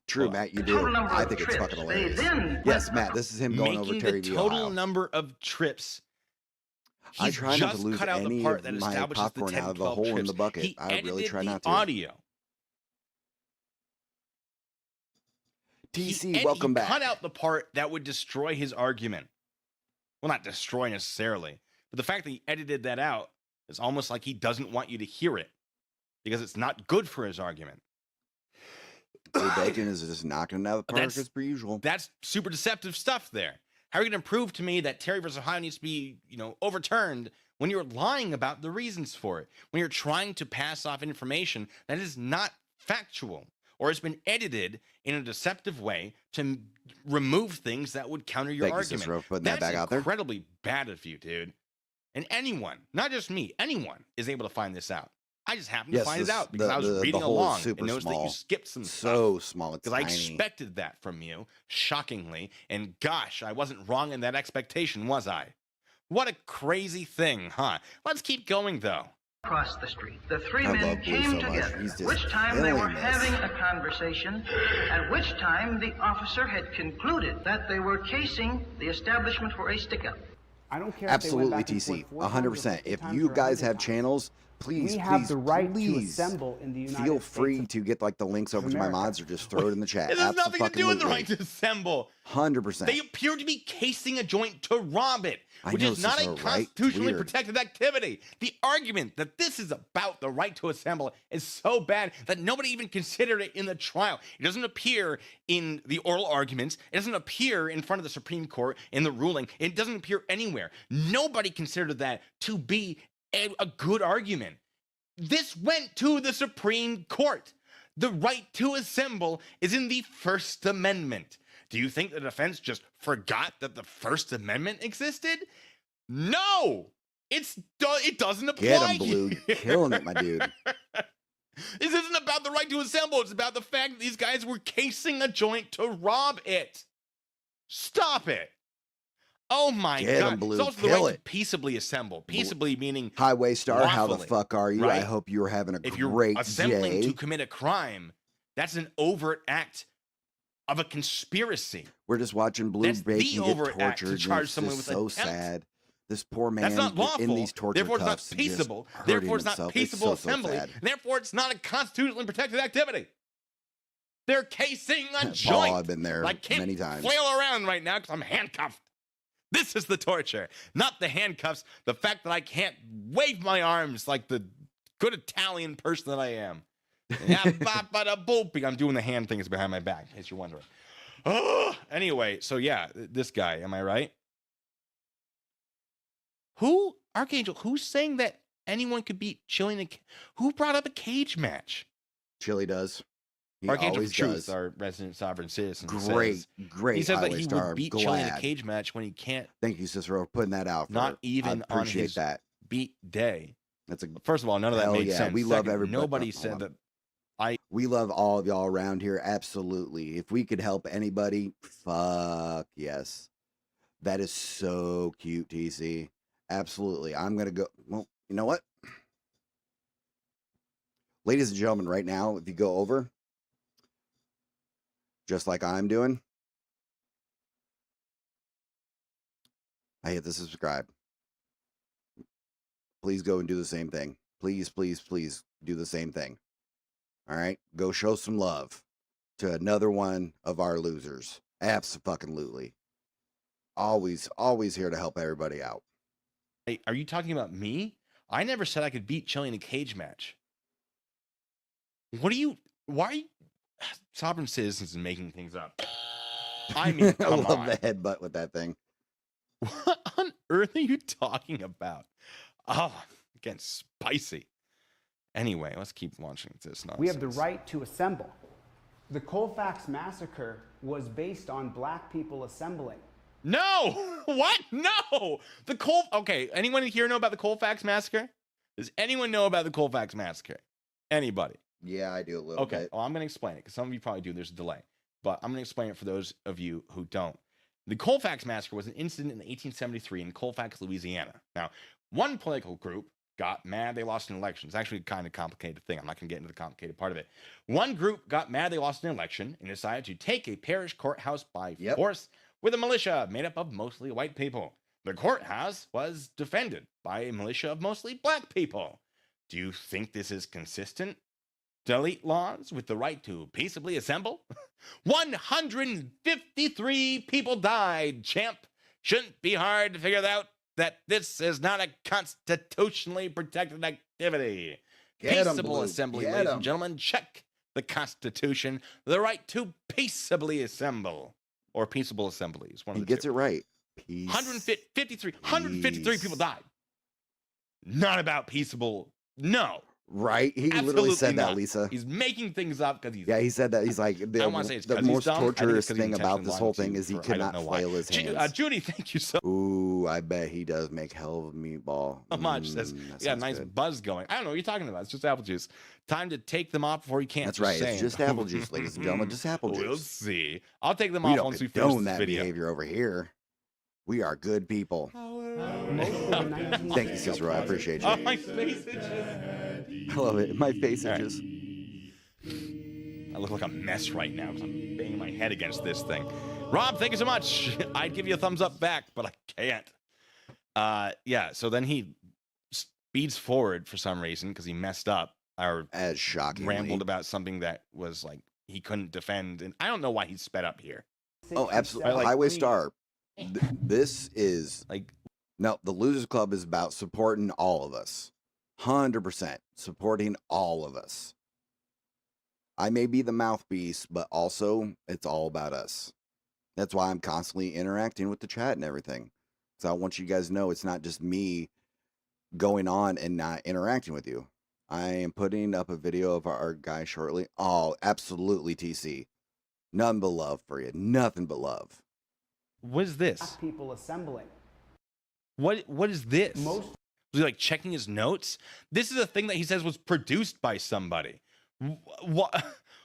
True, Matt, you total do. number I of think it's trips. fucking They hilarious. then Yes, went Matt, this is him going over Making Terry the v. total Ohio. number of trips. I He's try not to just lose cut out the any part of that my establishes the popcorn 10 out of the 12 hole in trips. the bucket. He I really edited try the not to. audio. TC, welcome he back. cut out the part that would destroy his argument. Well, not destroy necessarily, but the fact that he edited that out is almost like he doesn't want you to hear it because it's not good for his argument. Blue Bacon is just knocking it out of the park as per usual. That's super deceptive stuff there. How are you going to prove to me that Terry versus Ohio needs to be, overturned when you're lying about the reasons for it? When you're trying to pass off information that is not factual or has been edited in a deceptive way to remove things that would counter your argument. Thank you, for putting that back out there. That's incredibly bad of you, dude. And anyone, not just me, anyone is able to find this out. I just happened to find it out because I was reading along and noticed that you skipped some stuff. So small, it's because I expected that from you, shockingly. And gosh, I wasn't wrong in that expectation, was I? What a crazy thing, huh? Let's keep going, though. Across the street, the three men came together, which time they were having a conversation, at which time the officer had concluded that they were casing the establishment for a stick-up. I don't care. Absolutely, TC, 100%. If you guys have channels, please, assemble in the United feel States free to get like the links over to my mods or just throw it in the chat. It has nothing to do with the right to assemble. 100%. They appear to be casing a joint to rob it, which is not a constitutionally protected activity. The argument that this is about the right to assemble is so bad that nobody even considered it in the trial. It doesn't appear in the oral arguments. It doesn't appear in front of the Supreme Court in the ruling. It doesn't appear anywhere. Nobody considered that to be a good argument. This went to the Supreme Court. The right to assemble is in the First Amendment. Do you think the defense just forgot that the First Amendment existed? No! It doesn't apply. Get him, Blue. Killing it, my dude. This isn't about the right to assemble. It's about the fact that these guys were casing a joint to rob it. Stop it. Oh my God. Blue. It's also the right to peaceably assemble. Peaceably meaning Highway Star, lawfully, how the fuck are you? right? I hope you're having a if great you're assembling day. to commit a crime, that's an overt act of a conspiracy. We're just watching Blue That's Bacon the get overt act to tortured. charge It's someone just with so attempt. sad. This poor man That's not lawful. in these torture Therefore, it's not cuffs, peaceable. just Therefore, it's not himself. peaceable It's so assembly. sad. Therefore, it's not a constitutionally protected activity. They're casing a Paul, joint. I've been there I can't many times. flail around right now because I'm handcuffed. This is the torture, not the handcuffs. The fact that I can't wave my arms like the good Italian person that I am. I'm doing the hand things behind my back, in case you're wondering. Oh, anyway, so yeah, this guy, am I right? Archangel, who's saying that anyone could beat Chili in a who brought up a cage match? Chili does. He Archangel always of Truth, does. our resident sovereign citizen. Great. He says that Highway he Star. would beat I'm Chili in a glad. cage match when he can't. Thank you, Cicero, for putting that out. Not even I on appreciate his that. beat day. That's a First of all, none of that hell made yeah. sense. We love Second, everybody. Nobody hold said on. that. We love all of y'all around here. Absolutely. If we could help anybody, fuck yes. That is so cute, TC. Absolutely. I'm going to go. Well, you know what? Ladies and gentlemen, right now, if you go over, just like I'm doing, I hit the subscribe. Please go and do the same thing. Please, please, please do the same thing. All right? Go show some love to another one of our losers. Abso-fucking-lutely. Always, always here to help everybody out. Hey, are you talking about me? I never said I could beat Chili in a cage match. Why are you sovereign citizens and making things up? I mean, I come love on. the headbutt with that thing. What on earth are you talking about? Oh, again, spicy. Anyway, let's keep watching this nonsense. We have the right to assemble. The Colfax massacre was based on black people assembling. No! What? No! Okay, anyone here know about the Colfax massacre? Does anyone know about the Colfax massacre? Anybody? Yeah, I do a little Okay, bit. well, I'm going to explain it because some of you probably do. There's a delay. But I'm going to explain it for those of you who don't. The Colfax massacre was an incident in 1873 in Colfax, Louisiana. Now, one political group got mad they lost an election. It's actually a kind of complicated thing. I'm not going to get into the complicated part of it. One group got mad they lost an election and decided to take a parish courthouse by force with a militia made up of mostly white people. The courthouse was defended by a militia of mostly black people. Do you think this is consistent? Delete laws with the right to peaceably assemble? 153 people died, champ. Shouldn't be hard to figure out that this is not a constitutionally protected activity. Get 'em, Peaceable Blue. assembly, Get ladies 'em. and gentlemen, check. the Constitution, the right to peaceably assemble, or peaceable assemblies. One of He the gets two. it right. Peace. 153 people died. Not about peaceable. No. Right? He literally Absolutely said that, not. Lisa. He's making things up because he's. Yeah, he said that. He's like, I don't want to say it's the 'cause he's most dumb. I think it's torturous 'cause he's thing about intentionally this lying whole to thing you is he for- I could don't not know why. flail his hands. Judy, thank you so Ooh, I bet he does make hell of a meatball. much. Says, That yeah, sounds nice good. buzz going. I don't know what you're talking about. It's just apple juice. Time to take them off before you can't. That's right. saying. It's just apple juice, ladies and gentlemen. Just apple We'll juice. see. I'll take them We off don't once we finish condone this that video. behavior over here. We are good people. Most of the 19 Thank you, Cicero. I appreciate you. Oh, my face itches. I love it. My face All right. itches. I look like a mess right now because I'm banging my head against this thing. Rob, thank you so much. I'd give you a thumbs up back, but I can't. Yeah, so then he speeds forward for some reason because he messed up or As shocking. rambled about something that was like he couldn't defend. And I don't know why he sped up here. Oh, absolutely. Like, Highway Star. This is Like, no, the Losers Club is about supporting all of us. 100% supporting all of us. I may be the mouthpiece, but also it's all about us. That's why I'm constantly interacting with the chat and everything. So I want you guys to know it's not just me going on and not interacting with you. I am putting up a video of our guy shortly. Oh, absolutely, TC. Nothing but love for you. Nothing but love. what is this? people assembling. What is this? Most Was he like checking his notes? This is a thing that he says was produced by somebody.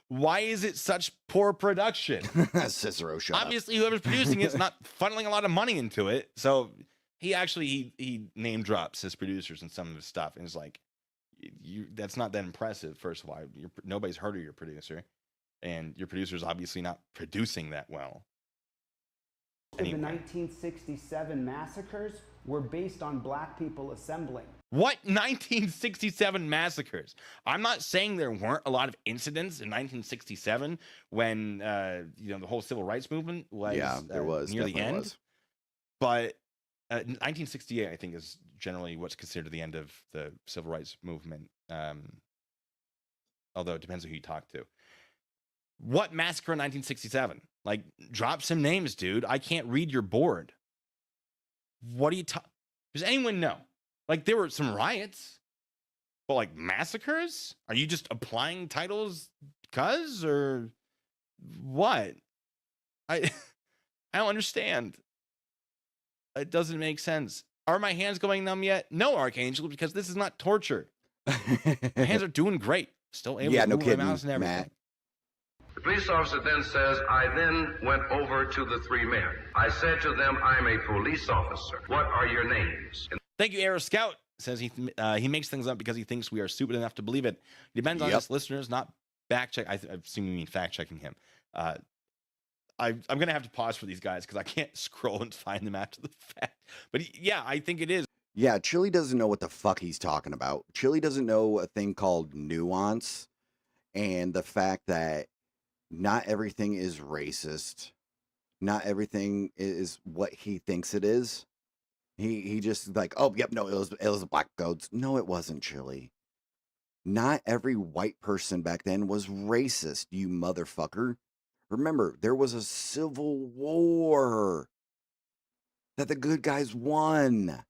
Why is it such poor production? Cicero, shut up. Obviously, whoever's producing it's not funneling a lot of money into it. So he actually he name drops his producers and some of his stuff, and it's like, that's not that impressive. First of all, nobody's heard of your producer, and your producer's obviously not producing that well. of the 1967 massacres were based on black people assembling. What 1967 massacres? I'm not saying there weren't a lot of incidents in 1967 when the whole civil rights movement was there was near the definitely end. was. But 1968, I think, is generally what's considered the end of the civil rights movement. Although it depends on who you talk to. What massacre in 1967? Like, drop some names, dude. I can't read your board. What do you talk? Does anyone know? Like, there were some riots, but like massacres? Are you just applying titles cuz or what? I don't understand. It doesn't make sense. Are my hands going numb yet? No, Archangel, because this is not torture. My hands are doing great. Still able Yeah, to no move my kidding, mouse and everything. Matt. The police officer then says, I then went over to the three men. I said to them, I'm a police officer. What are your names? And Thank you, Aero Scout. Says he makes things up because he thinks we are stupid enough to believe it. Depends on his listeners, not back check. I assume you mean fact checking him. I'm gonna have to pause for these guys because I can't scroll and find them after the fact. But yeah, I think it is. Yeah, Chili doesn't know what the fuck he's talking about. Chili doesn't know a thing called nuance and the fact that not everything is racist. Not everything is what he thinks it is. He just like, oh, yep, no, it was black codes. No, it wasn't, Chili. Not every white person back then was racist, you motherfucker. Remember, there was a civil war that the good guys won.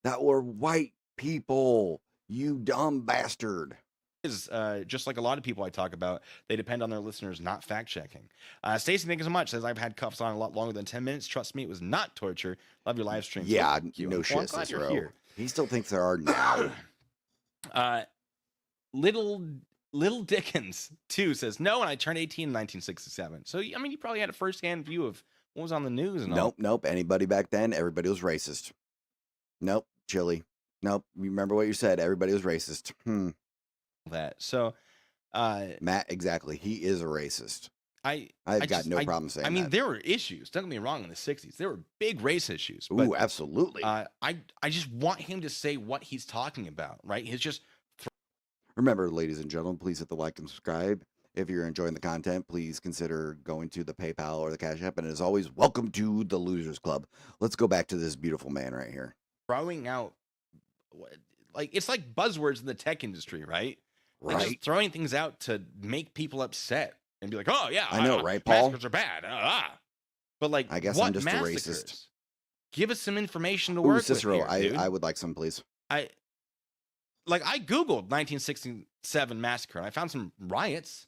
That were white people, you dumb bastard. Is just like a lot of people I talk about, they depend on their listeners not fact checking. Stacy, thank you so much. Says I've had cuffs on a lot longer than 10 minutes. Trust me, it was not torture. Love your live stream. Yeah, Thank you. no Well, I'm shit, glad you're Cicero. here. He still thinks there are now. Little Dickens too says no, and I turned 18 in 1967. So I mean, you probably had a first-hand view of what was on the news and all. Nope. Anybody back then, everybody was racist. Nope, Chili. Nope. You remember what you said? Everybody was racist. That so, Matt, exactly. He is a racist. I've got no problem saying I mean, that. there were issues. Don't get me wrong. In the 60s, there were big race issues. Ooh, absolutely. I just want him to say what he's talking about. Right? He's just. Remember, ladies and gentlemen, please hit the like and subscribe. If you're enjoying the content, please consider going to the PayPal or the Cash App. And as always, welcome to the Losers Club. Let's go back to this beautiful man right here. Throwing out, like, it's like buzzwords in the tech industry, right? They're Right. just throwing things out to make people upset and be like, "Oh yeah, I know, right, Paul? massacres are bad." But like, I guess what I'm just a massacres? racist. Give us some information to Ooh, work Cicero, with here, dude. I would like some, please. I Googled 1967 massacre and I found some riots,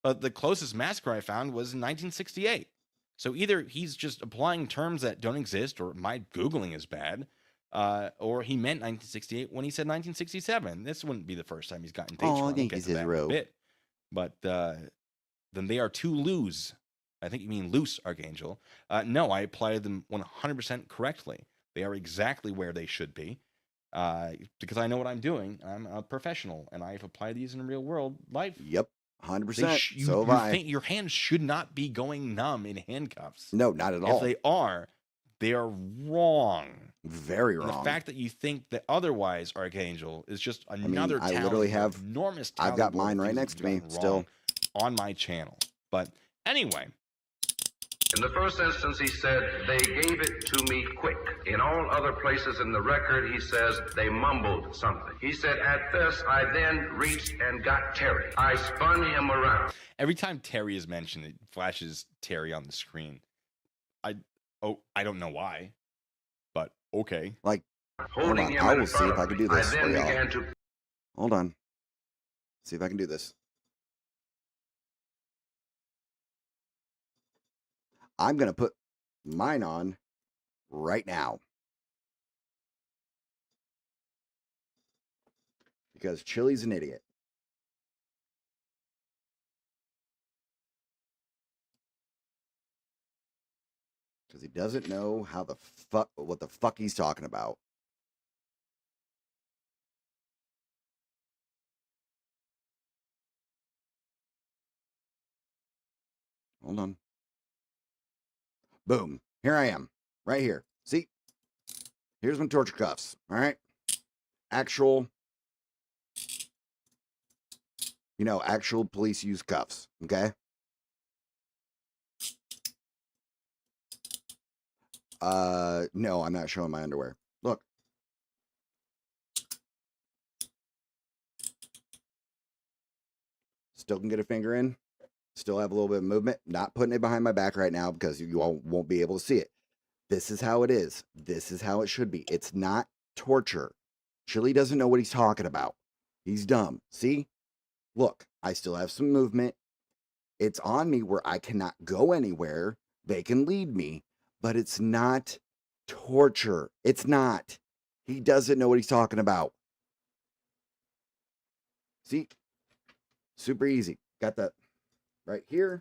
but the closest massacre I found was in 1968. So either he's just applying terms that don't exist, or my Googling is bad, or he meant 1968 when he said 1967. This wouldn't be the first time he's gotten dates Oh, wrong. We'll thank get you, to that in a Cicero. bit. But then they are too loose. I think you mean loose, Archangel. No, I applied them 100% correctly. They are exactly where they should be. Because I know what I'm doing. I'm a professional, and I've applied these in real world life. Yep, 100%. So have You I. think your hands should not be going numb in handcuffs. No, not at all. If they are wrong. Very And wrong. the fact that you think that otherwise, Archangel, is just another I talent. literally have enormous. I've got mine right next to me still on my channel. But anyway. In the first instance, he said, they gave it to me quick. In all other places in the record, he says, they mumbled something. He said, at this, I then reached and got Terry. I spun him around. Every time Terry is mentioned, it flashes Terry on the screen. I don't know why, but okay. Like, hold Holding on. him I in will see front if I of can me, do this I for then y'all. began to... Hold on. See if I can do this. I'm going to put mine on right now. Because Chili's an idiot. Because he doesn't know what the fuck he's talking about. Hold on. Boom. Here I am. Right here. See? Here's my torture cuffs. All right. Actual police use cuffs. Okay. No, I'm not showing my underwear. Look. Still can get a finger in. Still have a little bit of movement. Not putting it behind my back right now because you all won't be able to see it. This is how it is. This is how it should be. It's not torture. Chili doesn't know what he's talking about. He's dumb. See? Look, I still have some movement. It's on me where I cannot go anywhere. They can lead me, but it's not torture. It's not. He doesn't know what he's talking about. See? Super easy. Got that right here.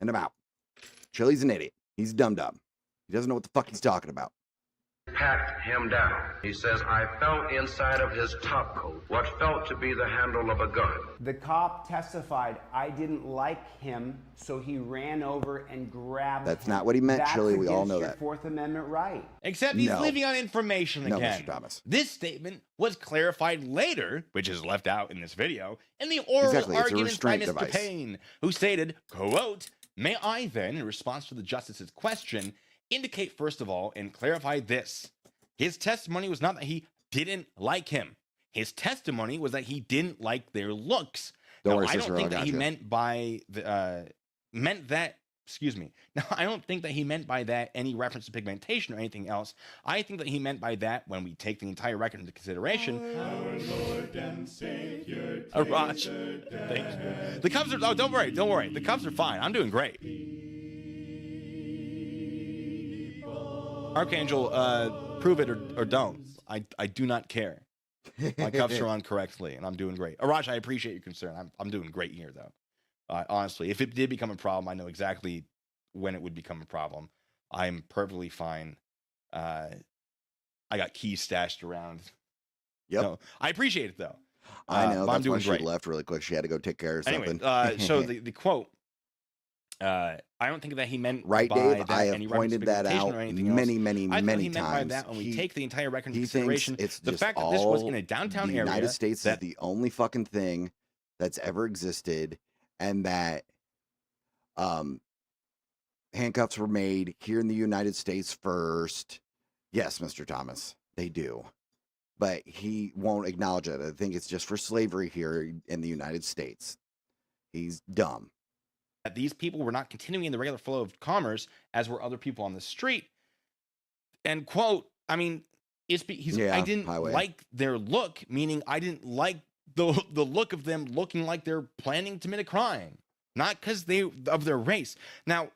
And I'm out. Chili's an idiot. He's dumb. He doesn't know what the fuck he's talking about. Pat him down. He says, I felt inside of his top coat what felt to be the handle of a gun. The cop testified, I didn't like him, so he ran over and grabbed That's him. not what he meant, That's Chili. We all against know your that. Fourth Amendment right. Except he's No. leaving out information No, again. Mr. Thomas. This statement was clarified later, which is left out in this video, in the oral Exactly, it's a arguments by restraint Mr. device. Payne, who stated, quote, may I then, in response to the justice's question, indicate first of all and clarify this. His testimony was not that he didn't like him. His testimony was that he didn't like their looks. Don't worry, I don't Cicero, think I that got he you. meant that. Excuse me. Now, I don't think that he meant by that any reference to pigmentation or anything else. I think that he meant by that, when we take the entire record into consideration. Our Lord and Savior. Raj, thank you. The Cubs are. Oh, don't worry. The Cubs are fine. I'm doing great. Archangel, prove it or don't. I do not care. My cuffs are on correctly, and I'm doing great. Raj, I appreciate your concern. I'm doing great here, though. Honestly, if it did become a problem, I know exactly when it would become a problem. I'm perfectly fine. I got keys stashed around. Yep. No, I appreciate it, though. I know. But I'm That's why doing she great. left really quick. She had to go take care of something. Anyway, so the quote. I don't think that he meant Right, by Dave? that I have any reference to pointed that pigmentation out or anything else. many I think that times. he meant by that when we take the entire record into He thinks consideration, it's the just fact that this was in all a downtown the area. United States that is the only fucking thing that's ever existed, and that handcuffs were made here in the United States first. Yes, Mr. Thomas, they do. but he won't acknowledge it. I think it's just for slavery here in the United States. He's dumb. That these people were not continuing in the regular flow of commerce as were other people on the street. And quote, I mean, I didn't like their look, meaning I didn't like the look of them looking like they're planning to commit a crime, not because of their race. Now,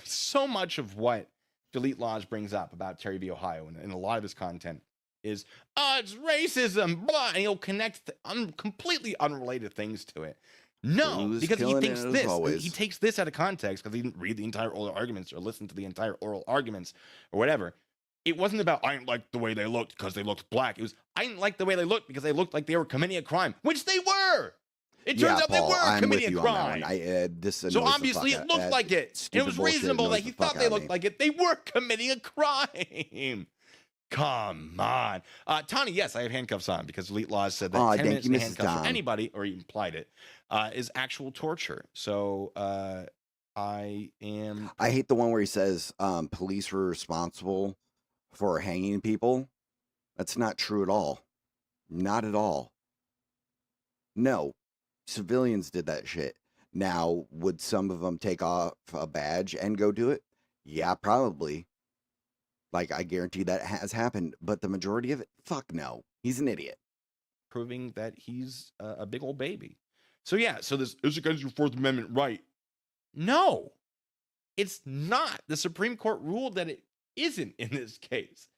so much of what Delete Laws brings up about Terry v. Ohio and a lot of his content is, it's racism, blah, and he'll connect completely unrelated things to it. No, because he thinks this. He takes this out of context because he didn't read the entire oral arguments or listen to the entire oral arguments or whatever. It wasn't about, I didn't like the way they looked because they looked black. It was, I didn't like the way they looked because they looked like they were committing a crime, which they were. It turns out Paul, they were committing a crime. So obviously it looked like it. And it was reasonable that he thought they looked like it. They were committing a crime. Come on. Tawny, yes, I have handcuffs on because Delete Laws said that 10 minutes in handcuffs for anybody, or he implied it, is actual torture. So I hate the one where he says police were responsible for hanging people. That's not true at all. Not at all. No. Civilians did that shit. Now, would some of them take off a badge and go do it? Yeah, probably. Like, I guarantee that has happened, but the majority of it, fuck no. He's an idiot. Proving that he's a big old baby. So yeah, so this is against your Fourth Amendment right. No, it's not. The Supreme Court ruled that it isn't in this case.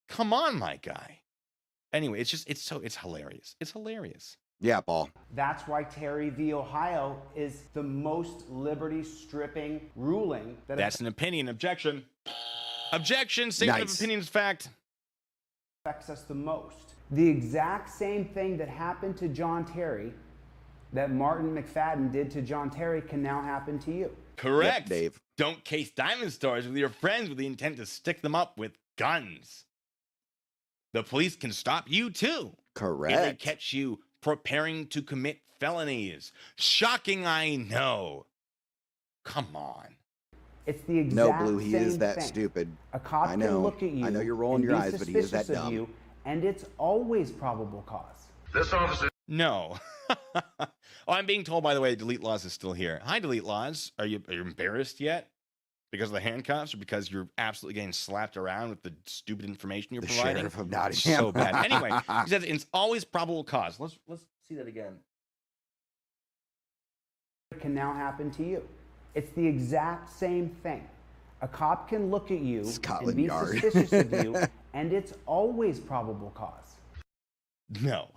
Come on, my guy. Anyway, it's hilarious. It's hilarious. Yeah, Paul. That's why Terry v. Ohio is the most liberty-stripping ruling. That's an opinion. Objection. Objection. Statement of opinion is fact. Affects us the most. The exact same thing that happened to John Terry, that Martin McFadden did to John Terry, can now happen to you. Correct. Yep, Dave. Don't case diamond stores with your friends with the intent to stick them up with guns. The police can stop you too. Correct. If they catch you preparing to commit felonies. Shocking, I know. Come on. It's the exact No, Blue, he same is that thing. stupid. A cop I know. can look at you. I know you're rolling your eyes, but he is that dumb. You, and it's always probable cause. This officer. No. Oh, I'm being told, by the way, Delete Laws is still here. Hi, Delete Laws. Are you embarrassed yet? Because of the handcuffs, or because you're absolutely getting slapped around with the stupid information you're providing? Sheriff of Nottingham. So bad. Anyway, he says it's always probable cause. Let's see that again. It can now happen to you. It's the exact same thing. A cop can look at you and be suspicious of you, and it's always probable cause. No.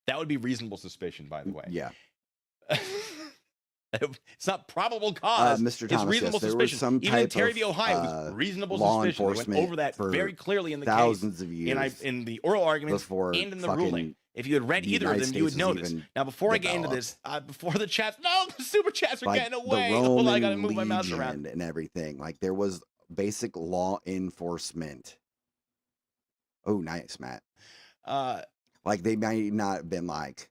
That would be reasonable suspicion, by the way. Yeah. It's not probable cause. Mr. Thomas, it's reasonable yes, there was suspicion. some Even in type Terry of, v. Ohio, it was reasonable law suspicion. We enforcement went over that for very clearly in the thousands case. of years in the oral arguments before and in the fucking ruling. If you had read the either of United them, you would States know was this. even Now, before I get into this, before the chats, no, the super chats are like getting the away. Roman Hold on, I gotta move my mouse around. Legion and everything. Like, there was basic law enforcement. Oh, nice, Matt. Like, they might not have been like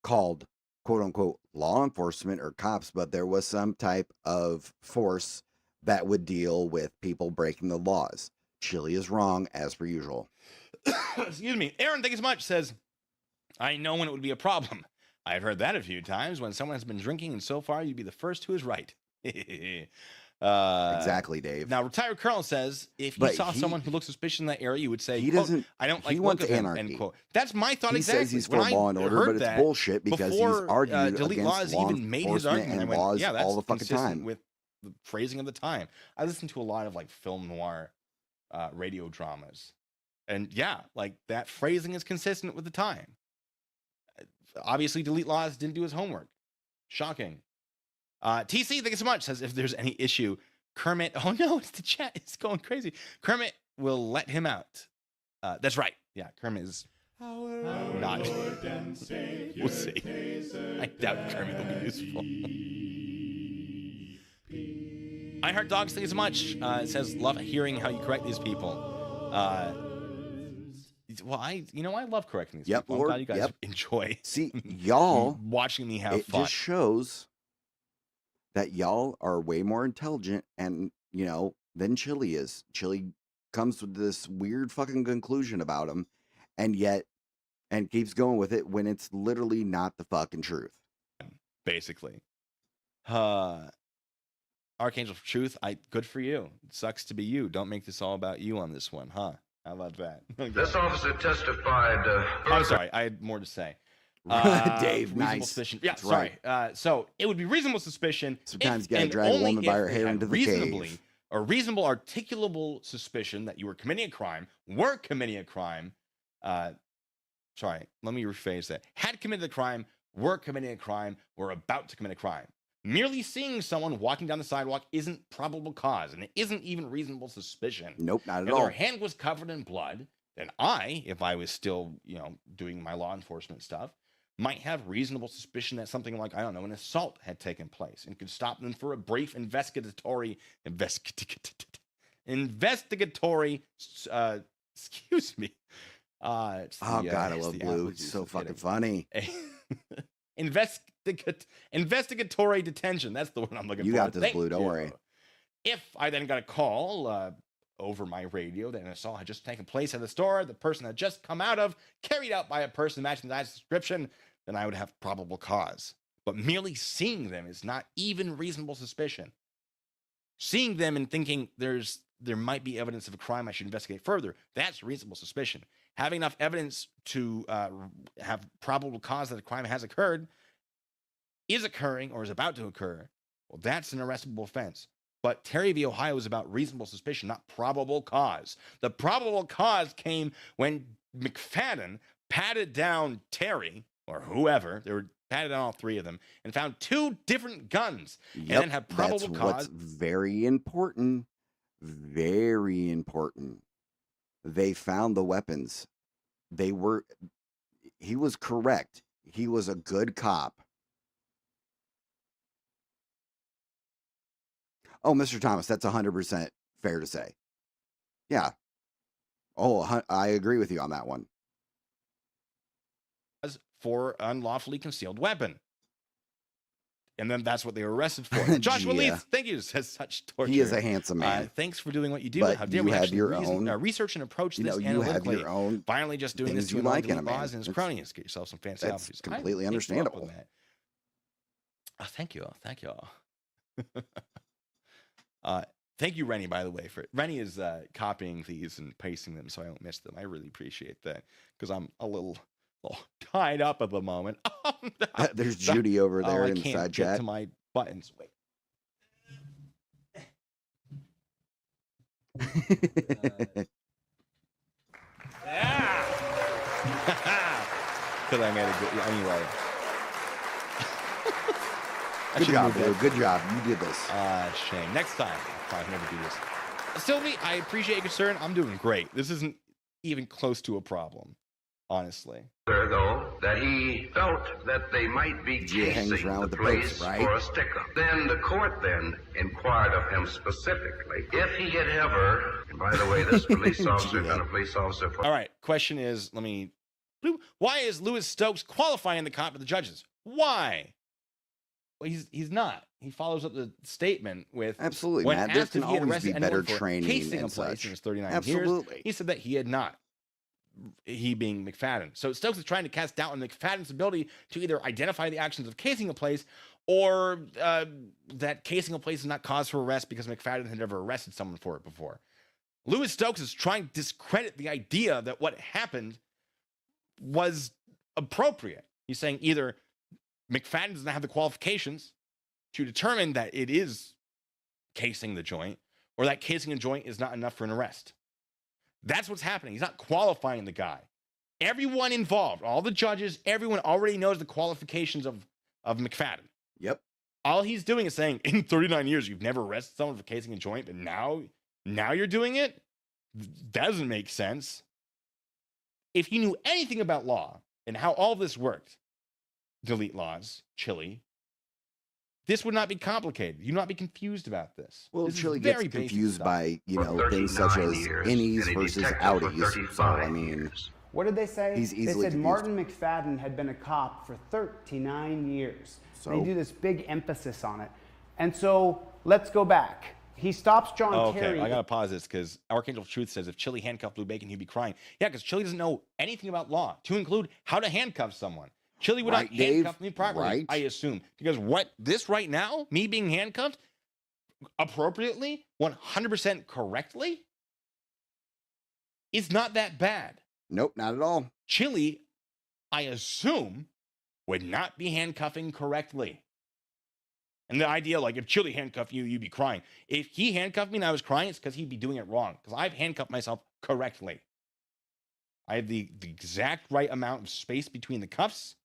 called quote unquote law enforcement or cops, but there was some type of force that would deal with people breaking the laws. Chili is wrong as per usual. Excuse me. Aaron, thank you so much, says, I know when it would be a problem. I've heard that a few times when someone has been drinking, and so far you'd be the first who is right. Exactly, Dave. Now, Retired Colonel says, if you saw someone who looks suspicious in that area, you would say, he quote, doesn't, I don't like he look wants of him, anarchy. end quote. That's my thought he exactly. says he's for when law and order, but it's bullshit because he's argued Delete against Laws law even made his enforcement argument. and I went, laws yeah, that's all the fucking consistent time. with the phrasing of the time. I listen to a lot of like film noir radio dramas. And yeah, like that phrasing is consistent with the time. Obviously, Delete Laws didn't do his homework. Shocking. TC, thank you so much, says if there's any issue, Kermit, oh no, it's the chat, it's going crazy. Kermit will let him out. That's right. Yeah, Kermit is not. We'll see. I doubt Kermit will be useful. I Heart Dogs, thank you so much. It says, love hearing how you correct these people. Well, I love correcting these people. I'm glad you guys enjoy. See, y'all watching me have fun. It just shows that y'all are way more intelligent and, than Chili is. Chili comes with this weird fucking conclusion about him, and keeps going with it when it's literally not the fucking truth. Basically. Archangel of Truth, good for you. It sucks to be you. Don't make this all about you on this one, huh? How about that? This officer testified. I'm sorry, I had more to say. Dave, reasonable nice. Suspicion. Yeah, That's sorry. So it would be reasonable suspicion. Sometimes if, you gotta and drag a only woman by if her they hair had into the reasonably cave. a reasonable articulable suspicion that you were committing a crime, were committing a crime. Sorry, let me rephrase that. Had committed a crime, were committing a crime, were about to commit a crime. Merely seeing someone walking down the sidewalk isn't probable cause, and it isn't even reasonable suspicion. Nope, not at If all. their hand was covered in blood, then I, if I was still, doing my law enforcement stuff, might have reasonable suspicion that something like, I don't know, an assault had taken place and could stop them for a brief investigatory, excuse me. Oh God, I love Blue. It's so fucking funny. Investigatory detention. That's the word I'm looking for. You got this, Thank Blue. Don't you. worry. If I then got a call over my radio that an assault had just taken place at the store, the person had just come out of, carried out by a person matching the description, then I would have probable cause. But merely seeing them is not even reasonable suspicion. Seeing them and thinking there might be evidence of a crime I should investigate further, that's reasonable suspicion. Having enough evidence to have probable cause that a crime has occurred, is occurring, or is about to occur, well, that's an arrestable offense. But Terry v. Ohio is about reasonable suspicion, not probable cause. The probable cause came when McFadden patted down Terry, or whoever, they were patted down all three of them, and found two different guns, and then had probable that's cause. what's very important. Very important. They found the weapons. He was correct. He was a good cop. Oh, Mr. Thomas, that's 100% fair to say. Yeah. Oh, I agree with you on that one. For unlawfully concealed weapon. And then that's what they were arrested for. Joshua Yeah. Leith, thank you, says such torture. He is a handsome man. Thanks for doing what you do. But How dare you we have actually your own- research and approach this you have analytically. your own Finally, just doing this things to you annoy like in a delete man. laws and his That's- cronies. Get yourself some fancy that's outfits. completely I picked you up understandable. on that. Oh, thank you. Thank you. Thank you, Rennie, by the way. Rennie is copying these and pasting them so I don't miss them. I really appreciate that because I'm a little tied up at the moment. There's Judy over there I in the can't side get chat. to my buttons. Wait. Yeah. Because I made a good. Anyway. Good job, Blue. Good job. You did this. Shame. Next time, I'll probably never do this. Sylvie, I appreciate your concern. I'm doing great. This isn't even close to a problem, honestly. Though, that he felt that they might be Gia hangs casing around the with the place Pope's, right? for a stick-up. Then the court then inquired of him specifically if he had ever, and by the way, this police officer had been a police officer for... All right. Question is, why is Louis Stokes qualifying the cop to the judges? Why? Well, he's not. He follows up the statement with Absolutely, when Matt. There asked can if he had always be arrested better anyone for training casing a and place such. in his 39 Absolutely. years. He said that he had not. He being McFadden. So Stokes is trying to cast doubt on McFadden's ability to either identify the actions of casing a place or that casing a place is not cause for arrest because McFadden had never arrested someone for it before. Louis Stokes is trying to discredit the idea that what happened was appropriate. He's saying either McFadden doesn't have the qualifications to determine that it is casing the joint, or that casing a joint is not enough for an arrest. That's what's happening. He's not qualifying the guy. Everyone involved, all the judges, everyone already knows the qualifications of McFadden. Yep. All he's doing is saying, in 39 years, you've never arrested someone for casing a joint, but now you're doing it? That doesn't make sense. If he knew anything about law and how all this worked, delete laws, Chili, this would not be complicated. You'd not be confused about this. Well, This is Chili very gets basic confused stuff. by, For things such 39 as years, innies and a versus detective for outies. So, 35 I mean, years. What did they say? He's They easily said confused. Martin McFadden had been a cop for 39 years. So? They do this big emphasis on it. And so let's go back. He stops John Okay, Terry. I gotta pause this because Archangel Truth says if Chili handcuffed Blue Bacon, he'd be crying. Yeah, because Chili doesn't know anything about law, to include how to handcuff someone. Chili would Right, not Dave? handcuff me properly, Right. I assume. Because what this right now, me being handcuffed appropriately, 100% correctly, is not that bad. Nope, not at all. Chili, I assume, would not be handcuffing correctly. And the idea, like, if Chili handcuffed you, you'd be crying. If he handcuffed me and I was crying, it's because he'd be doing it wrong. Because I've handcuffed myself correctly. I have the exact right amount of space between the cuffs.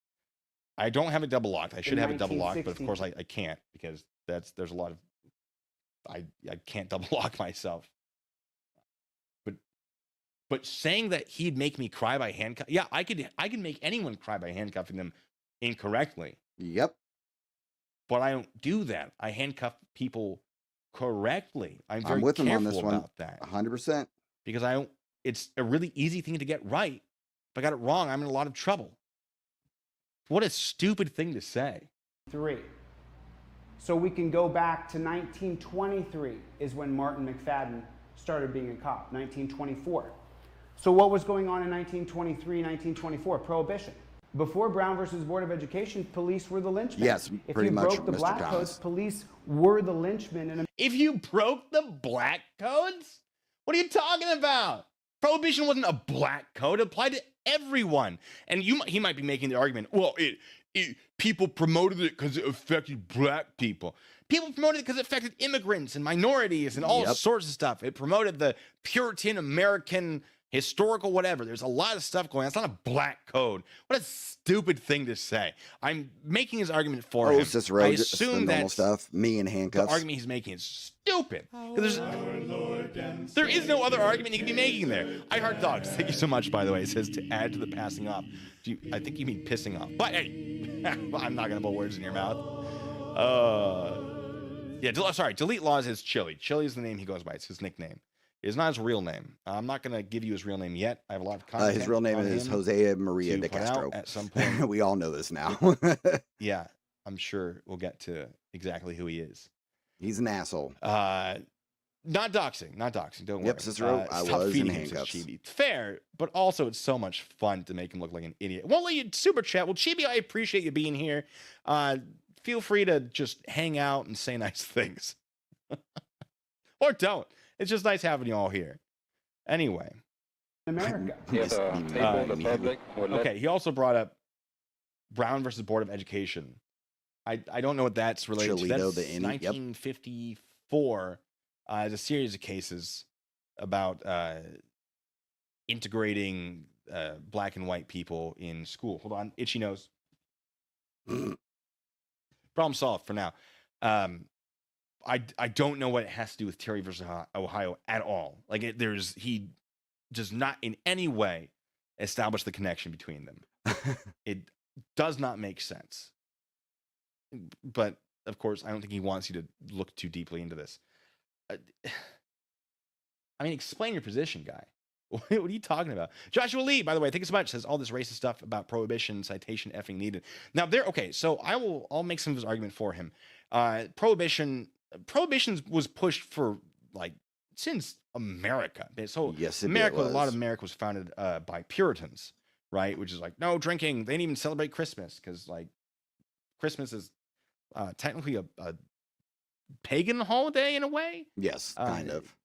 I don't have a double lock. I should have a double lock, but of course I can't because there's a lot of I can't double lock myself. But saying that he'd make me cry by handcuff, yeah, I could make anyone cry by handcuffing them incorrectly. Yep. But I don't do that. I handcuff people correctly. I'm very with him on careful this one. about that 100%. because I don't. It's a really easy thing to get right. If I got it wrong, I'm in a lot of trouble. What a stupid thing to say. 3. So we can go back to 1923 is when Martin McFadden started being a cop, 1924. So what was going on in 1923, 1924? Prohibition. Before Brown versus Board of Education, police were the linchpin. Yes, pretty much, If you broke the Mr. black Thomas. codes, police were the linchpin. If you broke the black codes, what are you talking about? Prohibition wasn't a black code; it applied to everyone. And he might be making the argument, well, people promoted it because it affected black people. People promoted it because it affected immigrants and minorities and all sorts of stuff. It promoted the Puritan American historical whatever. There's a lot of stuff going on. It's not a black code. What a stupid thing to say. I'm making his argument for him. Cicero, I just the assume normal that's stuff. Me and the handcuffs. argument he's making is stupid. 'Cause there is no other argument he can be making there. I heart dogs. Thank you so much, by the way. It says to add to the passing off. I think you mean pissing off. But hey, I'm not going to put words in your mouth. Sorry. Delete Laws is Chili. Chili is the name he goes by. It's his nickname. It's not his real name. I'm not going to give you his real name yet. I have a lot of content. His real name on is him Jose Maria to de put out Castro. at some point. We all know this now. Yeah, I'm sure we'll get to exactly who he is. He's an asshole. Not doxing. Don't worry. Yep, Cicero, I stop was feeding in him, says handcuffs. Chibi. Fair, but also it's so much fun to make him look like an idiot. Won't let you super chat. Well, Chibi, I appreciate you being here. Feel free to just hang out and say nice things. Or don't. It's just nice having you all here. Anyway. America. Okay, he also brought up Brown versus Board of Education. I don't know what that's related to. Cholito, That's the 1954. There's a series of cases about integrating black and white people in school. Hold on, itchy nose. Problem solved for now. I don't know what it has to do with Terry versus Ohio at all. Like he does not in any way establish the connection between them. It does not make sense. But of course, I don't think he wants you to look too deeply into this. I mean, explain your position, guy. What are you talking about? Joshua Lee, by the way, thank you so much. Says all this racist stuff about prohibition, citation effing needed. Now okay. So I'll make some of his argument for him. Prohibition was pushed for since America. So yes, America, a lot of America was founded by Puritans, right? Which is like no drinking. They didn't even celebrate Christmas because Christmas is technically a pagan holiday in a way. Yes, kind of.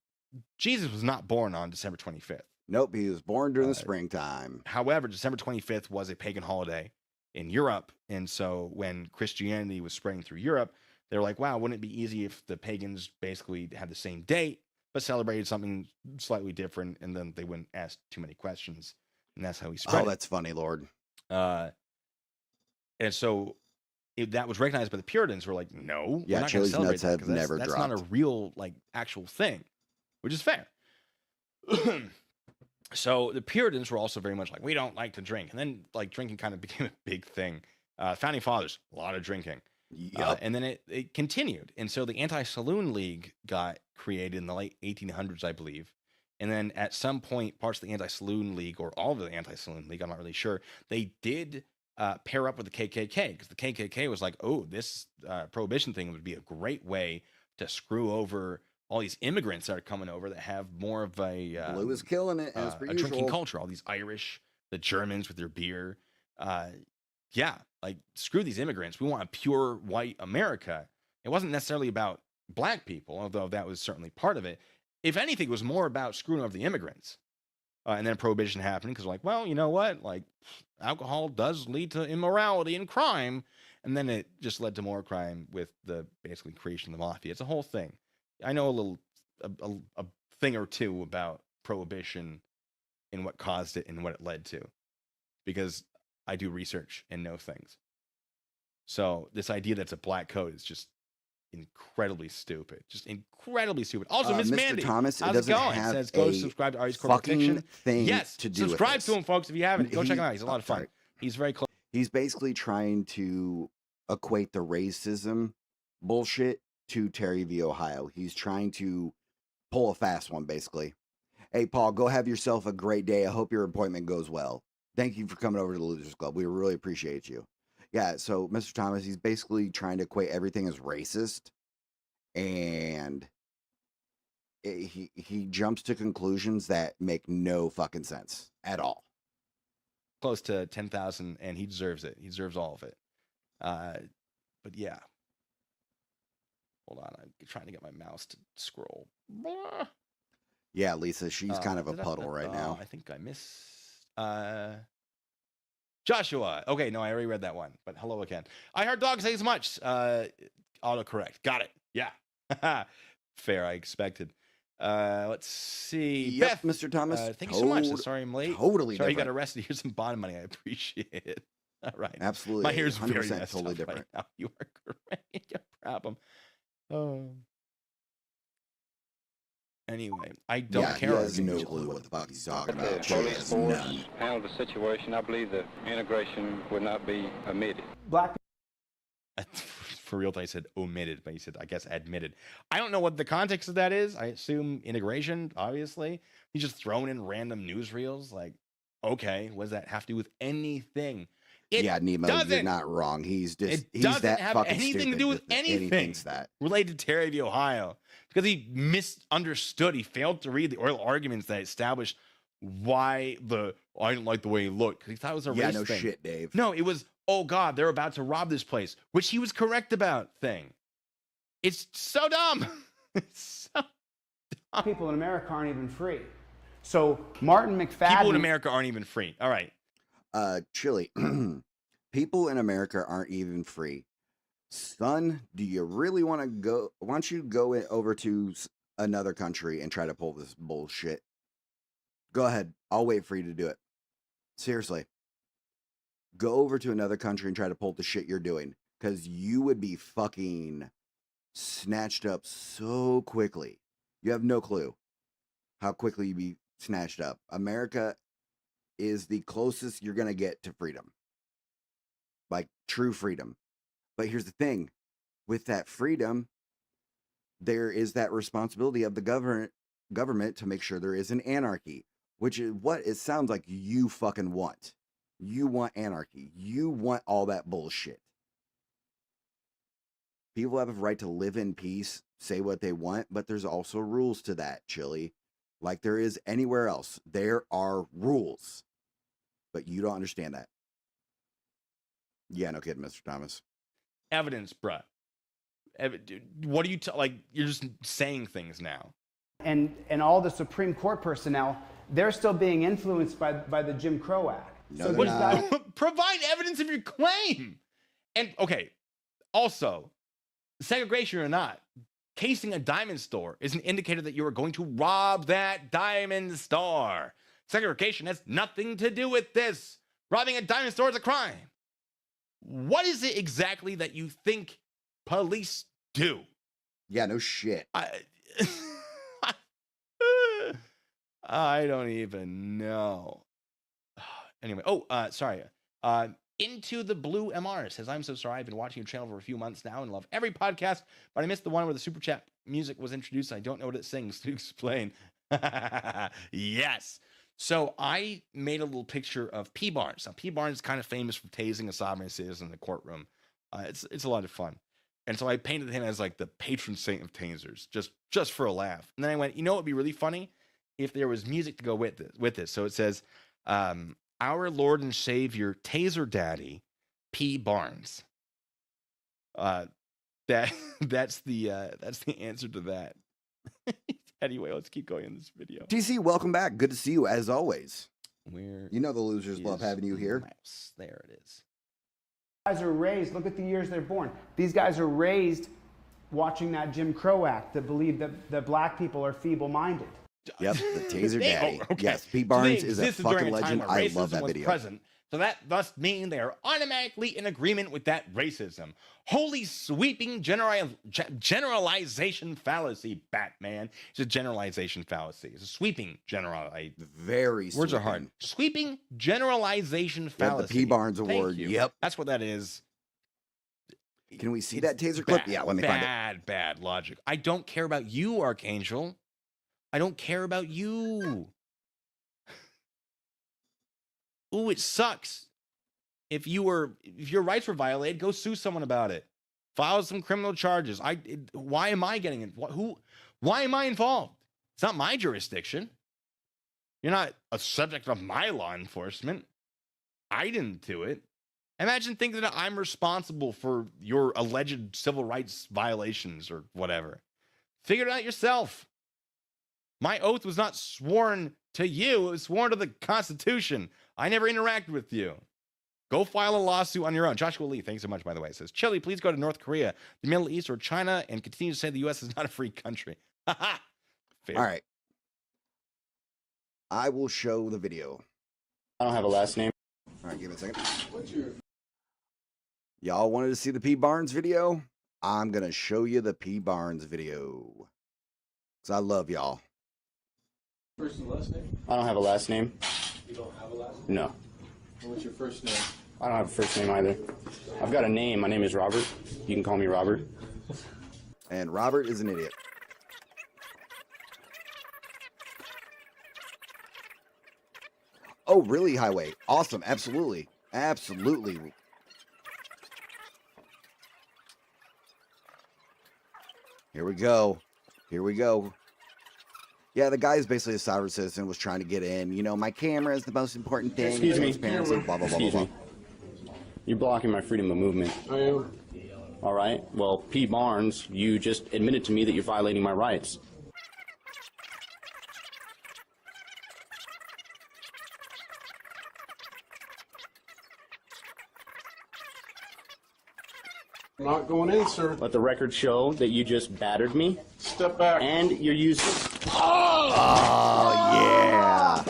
Jesus was not born on December 25th. Nope, he was born during the springtime. However, December 25th was a pagan holiday in Europe. And so when Christianity was spreading through Europe, they were like, wow, wouldn't it be easy if the pagans basically had the same date, but celebrated something slightly different, and then they wouldn't ask too many questions. And that's how he spread. Oh, that's funny, Lord. And so that was recognized by the Puritans. Were like, no, we're not going to celebrate nuts that have 'cause never that's dropped. not a real actual thing, which is fair. So the Puritans were also very much like, we don't like to drink. And then drinking kind of became a big thing. Founding fathers, a lot of drinking. Yep. And then it continued. And so the Anti-Saloon League got created in the late 1800s, I believe. And then at some point, parts of the Anti-Saloon League, or all of the Anti-Saloon League, I'm not really sure, they did pair up with the KKK, because the KKK was like, oh, this prohibition thing would be a great way to screw over all these immigrants that are coming over that have more of a Blue is killing it as per a drinking usual. culture. All these Irish, the Germans with their beer. Yeah, like screw these immigrants. We want a pure white America. It wasn't necessarily about black people, although that was certainly part of it. If anything, it was more about screwing over the immigrants. And then prohibition happened because, like, well, you know what? Like, alcohol does lead to immorality and crime. And then it just led to more crime with the basically creation of the mafia. It's a whole thing. I know a thing or two about prohibition and what caused it and what it led to, because I do research and know things. So this idea that's a black coat is just incredibly stupid. Just incredibly stupid. Also, Miss Mr. Mandy, Thomas, it how's it doesn't going? It have says go a subscribe to Ari's Corporate fucking Fiction. thing Yes, to do with subscribe this. to him, folks, if you haven't. Go check him out. He's a lot of fun. sorry. He's very close. He's basically trying to equate the racism bullshit to Terry v. Ohio. He's trying to pull a fast one, basically. Hey, Paul, go have yourself a great day. I hope your appointment goes well. Thank you for coming over to the Losers Club. We really appreciate you. Yeah, so Mr. Thomas, he's basically trying to equate everything as racist, and he jumps to conclusions that make no fucking sense at all. Close to 10,000, and he deserves it. He deserves all of it. But yeah. Hold on, I'm trying to get my mouse to scroll. Blah. Yeah, Lisa, she's kind of a puddle right now. I think I missed Joshua. Okay, no, I already read that one. But hello again. I heard dogs say as much. Autocorrect. Got it. Yeah. Fair. I expected. Let's see. Yep, Beth, Mr. Thomas. thank you so much. Sorry I'm late. Totally Sorry you got different. arrested. Here's some bond money. I appreciate it. All right. Absolutely. My hair's very 100% messed totally up different. right now. You are correct. No problem. Anyway, I don't Yeah, care. he has no clue what the fuck he's talking The about. police force handled the situation. I believe the integration would not be omitted. Black For real, I said omitted, but he said, I guess, admitted. I don't know what the context of that is. I assume integration, obviously. He's just throwing in random newsreels. Like, okay, what does that have to do with anything? It yeah, Nemo, you're doesn't. not wrong. He's just It he's doesn't that have fucking anything to stupid do with that he anything thinks that. related to Terry v. Ohio, because he misunderstood. He failed to read the oral arguments that established why I didn't like the way he looked, because he thought it was a Yeah, race no thing. shit, Dave. No, it was, oh God, they're about to rob this place, which he was correct about thing. It's so dumb. It's so dumb. people in America aren't even free. So Martin McFadden. People in America aren't even free. All right. Chili. People in America aren't even free. Son, do you really want to go? Why don't you go over to another country and try to pull this bullshit? Go ahead. I'll wait for you to do it. Seriously. Go over to another country and try to pull the shit you're doing, because you would be fucking snatched up so quickly. You have no clue how quickly you'd be snatched up. America is the closest you're going to get to freedom. Like true freedom. But here's the thing. With that freedom, there is that responsibility of the government to make sure there is an anarchy, which is what it sounds like you fucking want. You want anarchy. You want all that bullshit. People have a right to live in peace, say what they want, but there's also rules to that, Chili. Like there is anywhere else. There are rules. But you don't understand that. Yeah, no kidding, Mr. Thomas. Evidence, bruh. What are you like? You're just saying things now. and all the Supreme Court personnel, they're still being influenced by the Jim Crow Act. No, So they're does not. that- Provide evidence of your claim. And okay, also, segregation or not, casing a diamond store is an indicator that you are going to rob that diamond store. Segregation has nothing to do with this. Robbing a diamond store is a crime. What is it exactly that you think police do? Yeah, no shit. I don't even know. Anyway, sorry. Into the Blue MR says, I'm so sorry. I've been watching your channel for a few months now and love every podcast, but I missed the one where the super chat music was introduced. I don't know what it sings. To explain. Yes. So I made a little picture of P. Barnes. Now, P. Barnes is kind of famous for tasing a sovereign citizen in the courtroom. It's a lot of fun. And so I painted him as like the patron saint of tasers, just for a laugh. And then I went, you know what would be really funny? If there was music to go with this. So it says, our Lord and Savior, Taser Daddy, P. Barnes. That's the answer to that. Anyway, let's keep going in this video. TC, welcome back. Good to see you as always. Where You know the losers love having you here. mouse? There it is. Guys are raised, look at the years they're born. These guys are raised watching that Jim Crow act that believe that black people are feeble-minded. Yep, the Taser Daddy. Okay. Yes, Pete So Barnes they is a existed during fucking a time legend. where I love that racism was video. present, so that must mean they are automatically in agreement with that racism. Holy sweeping generalization fallacy, Batman. It's a generalization fallacy. It's a sweeping Very words are sweeping. hard. Sweeping generalization Yeah, fallacy. the P. Barnes Thank Award. you. Yep. That's what that is. Can we see that taser clip? Yeah, let me find it. Bad logic. I don't care about you, Archangel. I don't care about you. Ooh, it sucks. If your rights were violated, go sue someone about it. File some criminal charges. Why am I getting it? Why am I involved? It's not my jurisdiction. You're not a subject of my law enforcement. I didn't do it. Imagine thinking that I'm responsible for your alleged civil rights violations or whatever. Figure it out yourself. My oath was not sworn to you. It was sworn to the Constitution. I never interacted with you. Go file a lawsuit on your own. Joshua Lee, thanks so much, by the way. It says, Chile, please go to North Korea, the Middle East, or China and continue to say the U.S. is not a free country. All right. I will show the video. I don't have a last name. All right, give me a second. Y'all wanted to see the P. Barnes video? I'm going to show you the P. Barnes video. Because I love y'all. First and last name? I don't have a last name. You don't have a last name? No. And what's your first name? I don't have a first name either. I've got a name. My name is Robert. You can call me Robert. And Robert is an idiot. Oh, really, Highway? Awesome. Absolutely. Absolutely. Here we go. Here we go. Yeah, the guy is basically a sovereign citizen, was trying to get in. You know, my camera is the most important thing. Excuse me. Transparency, blah, blah, blah, Excuse blah, me. You're blocking my freedom of movement. I am. All right. Well, P. Barnes, you just admitted to me that you're violating my rights. I'm not going in, sir. Let the record show that you just battered me. Step back. And you're using... Oh, yeah.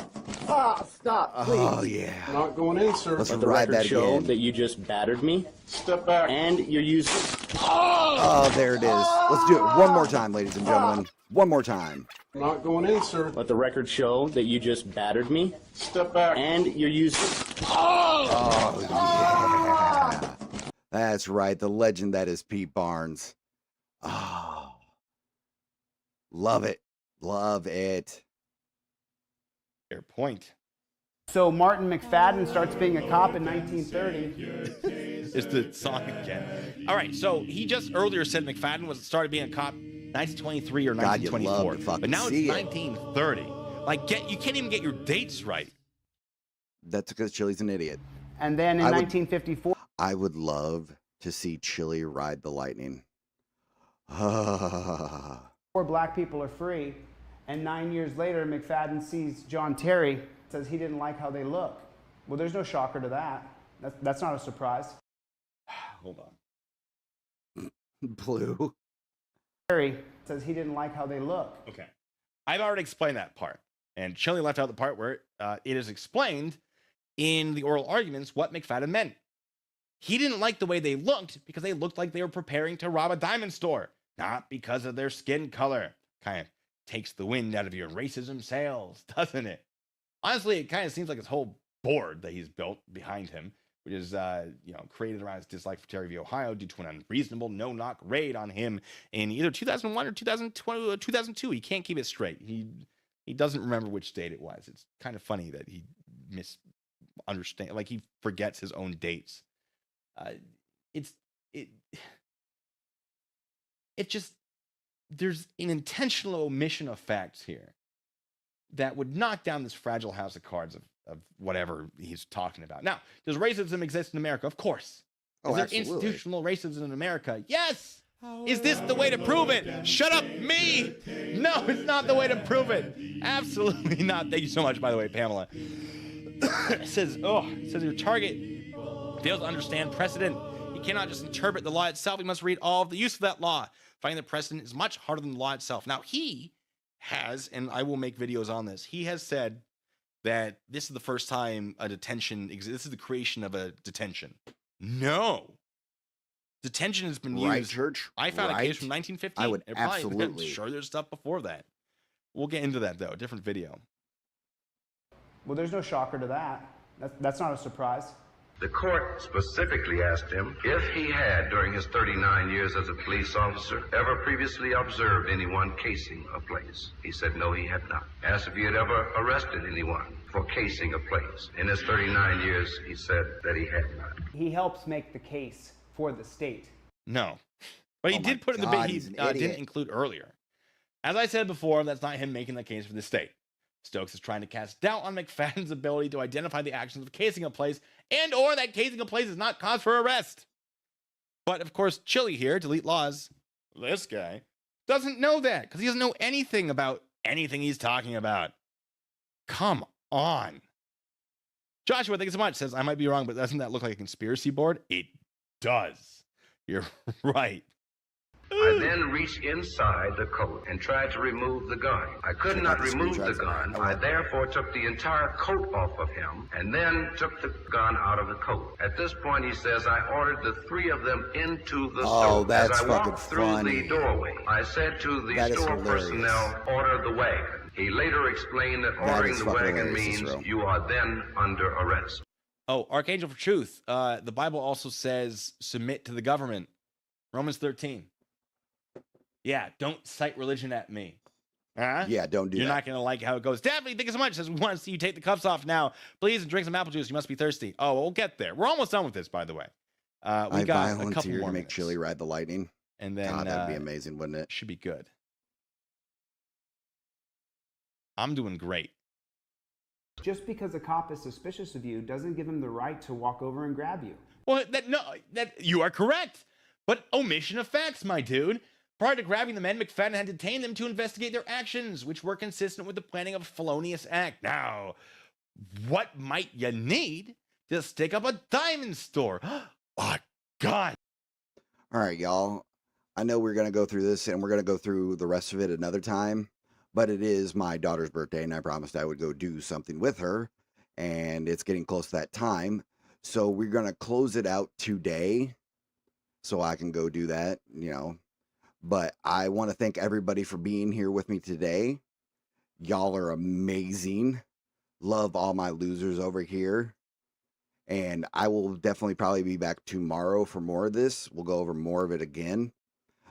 Stop, please. Oh, yeah. I'm not going in, sir. Let's Let the ride record that show again. that you just battered me. Step back. And you're using... Oh, there it is. Let's do it one more time, ladies and gentlemen. One more time. I'm not going in, sir. Let the record show that you just battered me. Step back. And you're using... Oh, yeah. That's right. The legend that is Pete Barnes. Oh. Love it. Love it. Fair point. So Martin McFadden starts being a cop in 1930. It's the song again. All right, so he just earlier said McFadden started being a cop 1923 or God, you love 1924, to fucking but now it's see it. 1930. Like, you can't even get your dates right. That's because Chili's an idiot. And then in 1954... I would love to see Chili ride the lightning. Black people are free. And 9 years later, McFadden sees John Terry, says he didn't like how they look. Well, there's no shocker to that. That's not a surprise. Hold on. Blue. Terry says he didn't like how they look. Okay. I've already explained that part. And Chili left out the part where it is explained in the oral arguments what McFadden meant. He didn't like the way they looked because they looked like they were preparing to rob a diamond store, not because of their skin color. Kind of takes the wind out of your racism sails, doesn't it? Honestly, it kind of seems like his whole board that he's built behind him, which is created around his dislike for Terry v. Ohio due to an unreasonable no-knock raid on him in either 2001 or 2002. He can't keep it straight. He doesn't remember which date it was. It's kind of funny that he misunderstands, like he forgets his own dates. it just, there's an intentional omission of facts here that would knock down this fragile house of cards of whatever he's talking about. Now, does racism exist in America? Of course. Is there institutional racism in America? Yes. Is this the way to prove it? Shut up, me. No, it's not the way to prove it. Absolutely not. Thank you so much, by the way, Pamela. It says your target fails to understand precedent. He cannot just interpret the law itself. He must read all of the use of that law. Finding the precedent is much harder than the law itself. Now, he has, and I will make videos on this, he has said that this is the first time a detention exists. This is the creation of a detention. No. Detention has been Right, used. Church? I found a Right? case from 1915. I would It probably- absolutely. Sure, there's stuff before that. We'll get into that, though. A different video. Well, there's no shocker to that. That's not a surprise. The court specifically asked him if he had, during his 39 years as a police officer, ever previously observed anyone casing a place. He said no, he had not. Asked if he had ever arrested anyone for casing a place. In his 39 years, he said that he had not. He helps make the case for the state. No. But he Oh did my put in the God, bit he he's an didn't idiot. include earlier. As I said before, that's not him making the case for the state. Stokes is trying to cast doubt on McFadden's ability to identify the actions of casing a place and or that casing a place is not cause for arrest. But of course, Chili here, delete laws, this guy, doesn't know that because he doesn't know anything about anything he's talking about. Come on. Joshua, thank you so much, says, I might be wrong, but doesn't that look like a conspiracy board? It does. You're right. I then reached inside the coat and tried to remove the gun. I could not remove the gun. I therefore took the entire coat off of him and then took the gun out of the coat. At this point, he says, I ordered the three of them into the store. that's As I fucking walked through funny. the doorway, I said to the That is store hilarious. personnel, order the wagon. He later explained that That ordering is the fucking wagon hilarious, means Cicero. you are then under arrest. Oh, Archangel for Truth. The Bible also says submit to the government. Romans 13. Yeah, don't cite religion at me. Huh? Yeah, don't do You're that. not going to like how it goes. Daphne, thank you so much. Says, we want to see you take the cuffs off now. Please, and drink some apple juice. You must be thirsty. Oh, we'll get there. We're almost done with this, by the way. We I got a couple volunteer more to make minutes. Chili ride the lightning. And then God, that'd be amazing, wouldn't it? should be good. I'm doing great. Just because a cop is suspicious of you doesn't give him the right to walk over and grab you. Well, that you are correct. But omission of facts, my dude. Prior to grabbing the men, McFadden had detained them to investigate their actions, which were consistent with the planning of a felonious act. Now, what might you need to stick up a diamond store? Oh, God. All right, y'all. I know we're going to go through this and we're going to go through the rest of it another time, but it is my daughter's birthday and I promised I would go do something with her, and it's getting close to that time. So we're going to close it out today so I can go do that, But I want to thank everybody for being here with me today. Y'all are amazing. Love all my losers over here. And I will definitely probably be back tomorrow for more of this. We'll go over more of it again.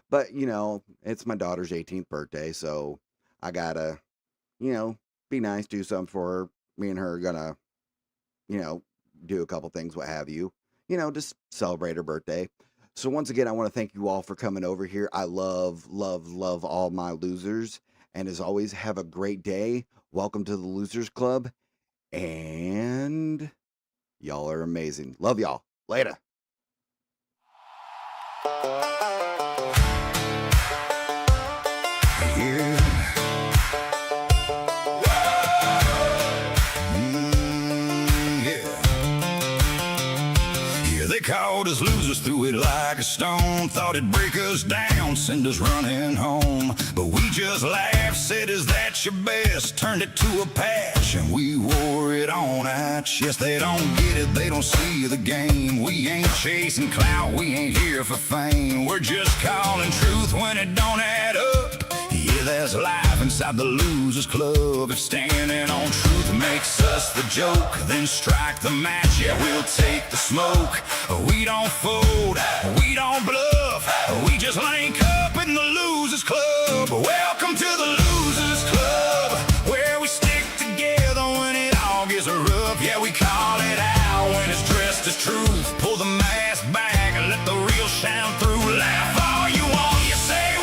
But, it's my daughter's 18th birthday, so I gotta, be nice, do something for her. Me and her are gonna, do a couple things, what have you. Just celebrate her birthday. So once again, I want to thank you all for coming over here. I love, love, love all my losers. And as always, have a great day. Welcome to the Losers Club. And y'all are amazing. Love y'all. Later. They called us losers, threw it like a stone. Thought it'd break us down, send us running home. But we just laughed, said, is that your best? Turned it to a patch, and we wore it on our chest. They don't get it, they don't see the game. We ain't chasing clout, we ain't here for fame. We're just calling truth when it don't add up. Yeah, there's life inside the Losers Club. If standing on truth makes us the joke, then strike the match, yeah, we'll take the smoke. We don't fold, we don't bluff, we just link up in the Losers Club. Welcome to the Losers Club, where we stick together when it all gets rough. Yeah, we call it out when it's dressed as truth. Pull the mask back and let the real shine through. Laugh all you want, you say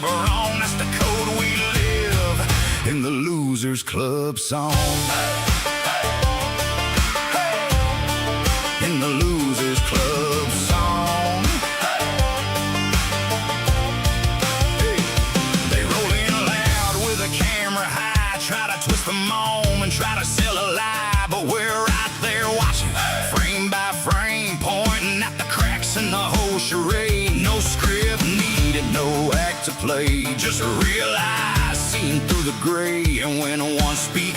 of wrong. That's the code we live in the Losers Club song. In the Losers Club song. They roll in loud with a camera high, try to twist the moment, try to sell a lie, but we're right there watching, frame by frame, pointing at the cracks in the whole charade. No script needed, no act to play, just real eyes seeing through the gray. And when one speaks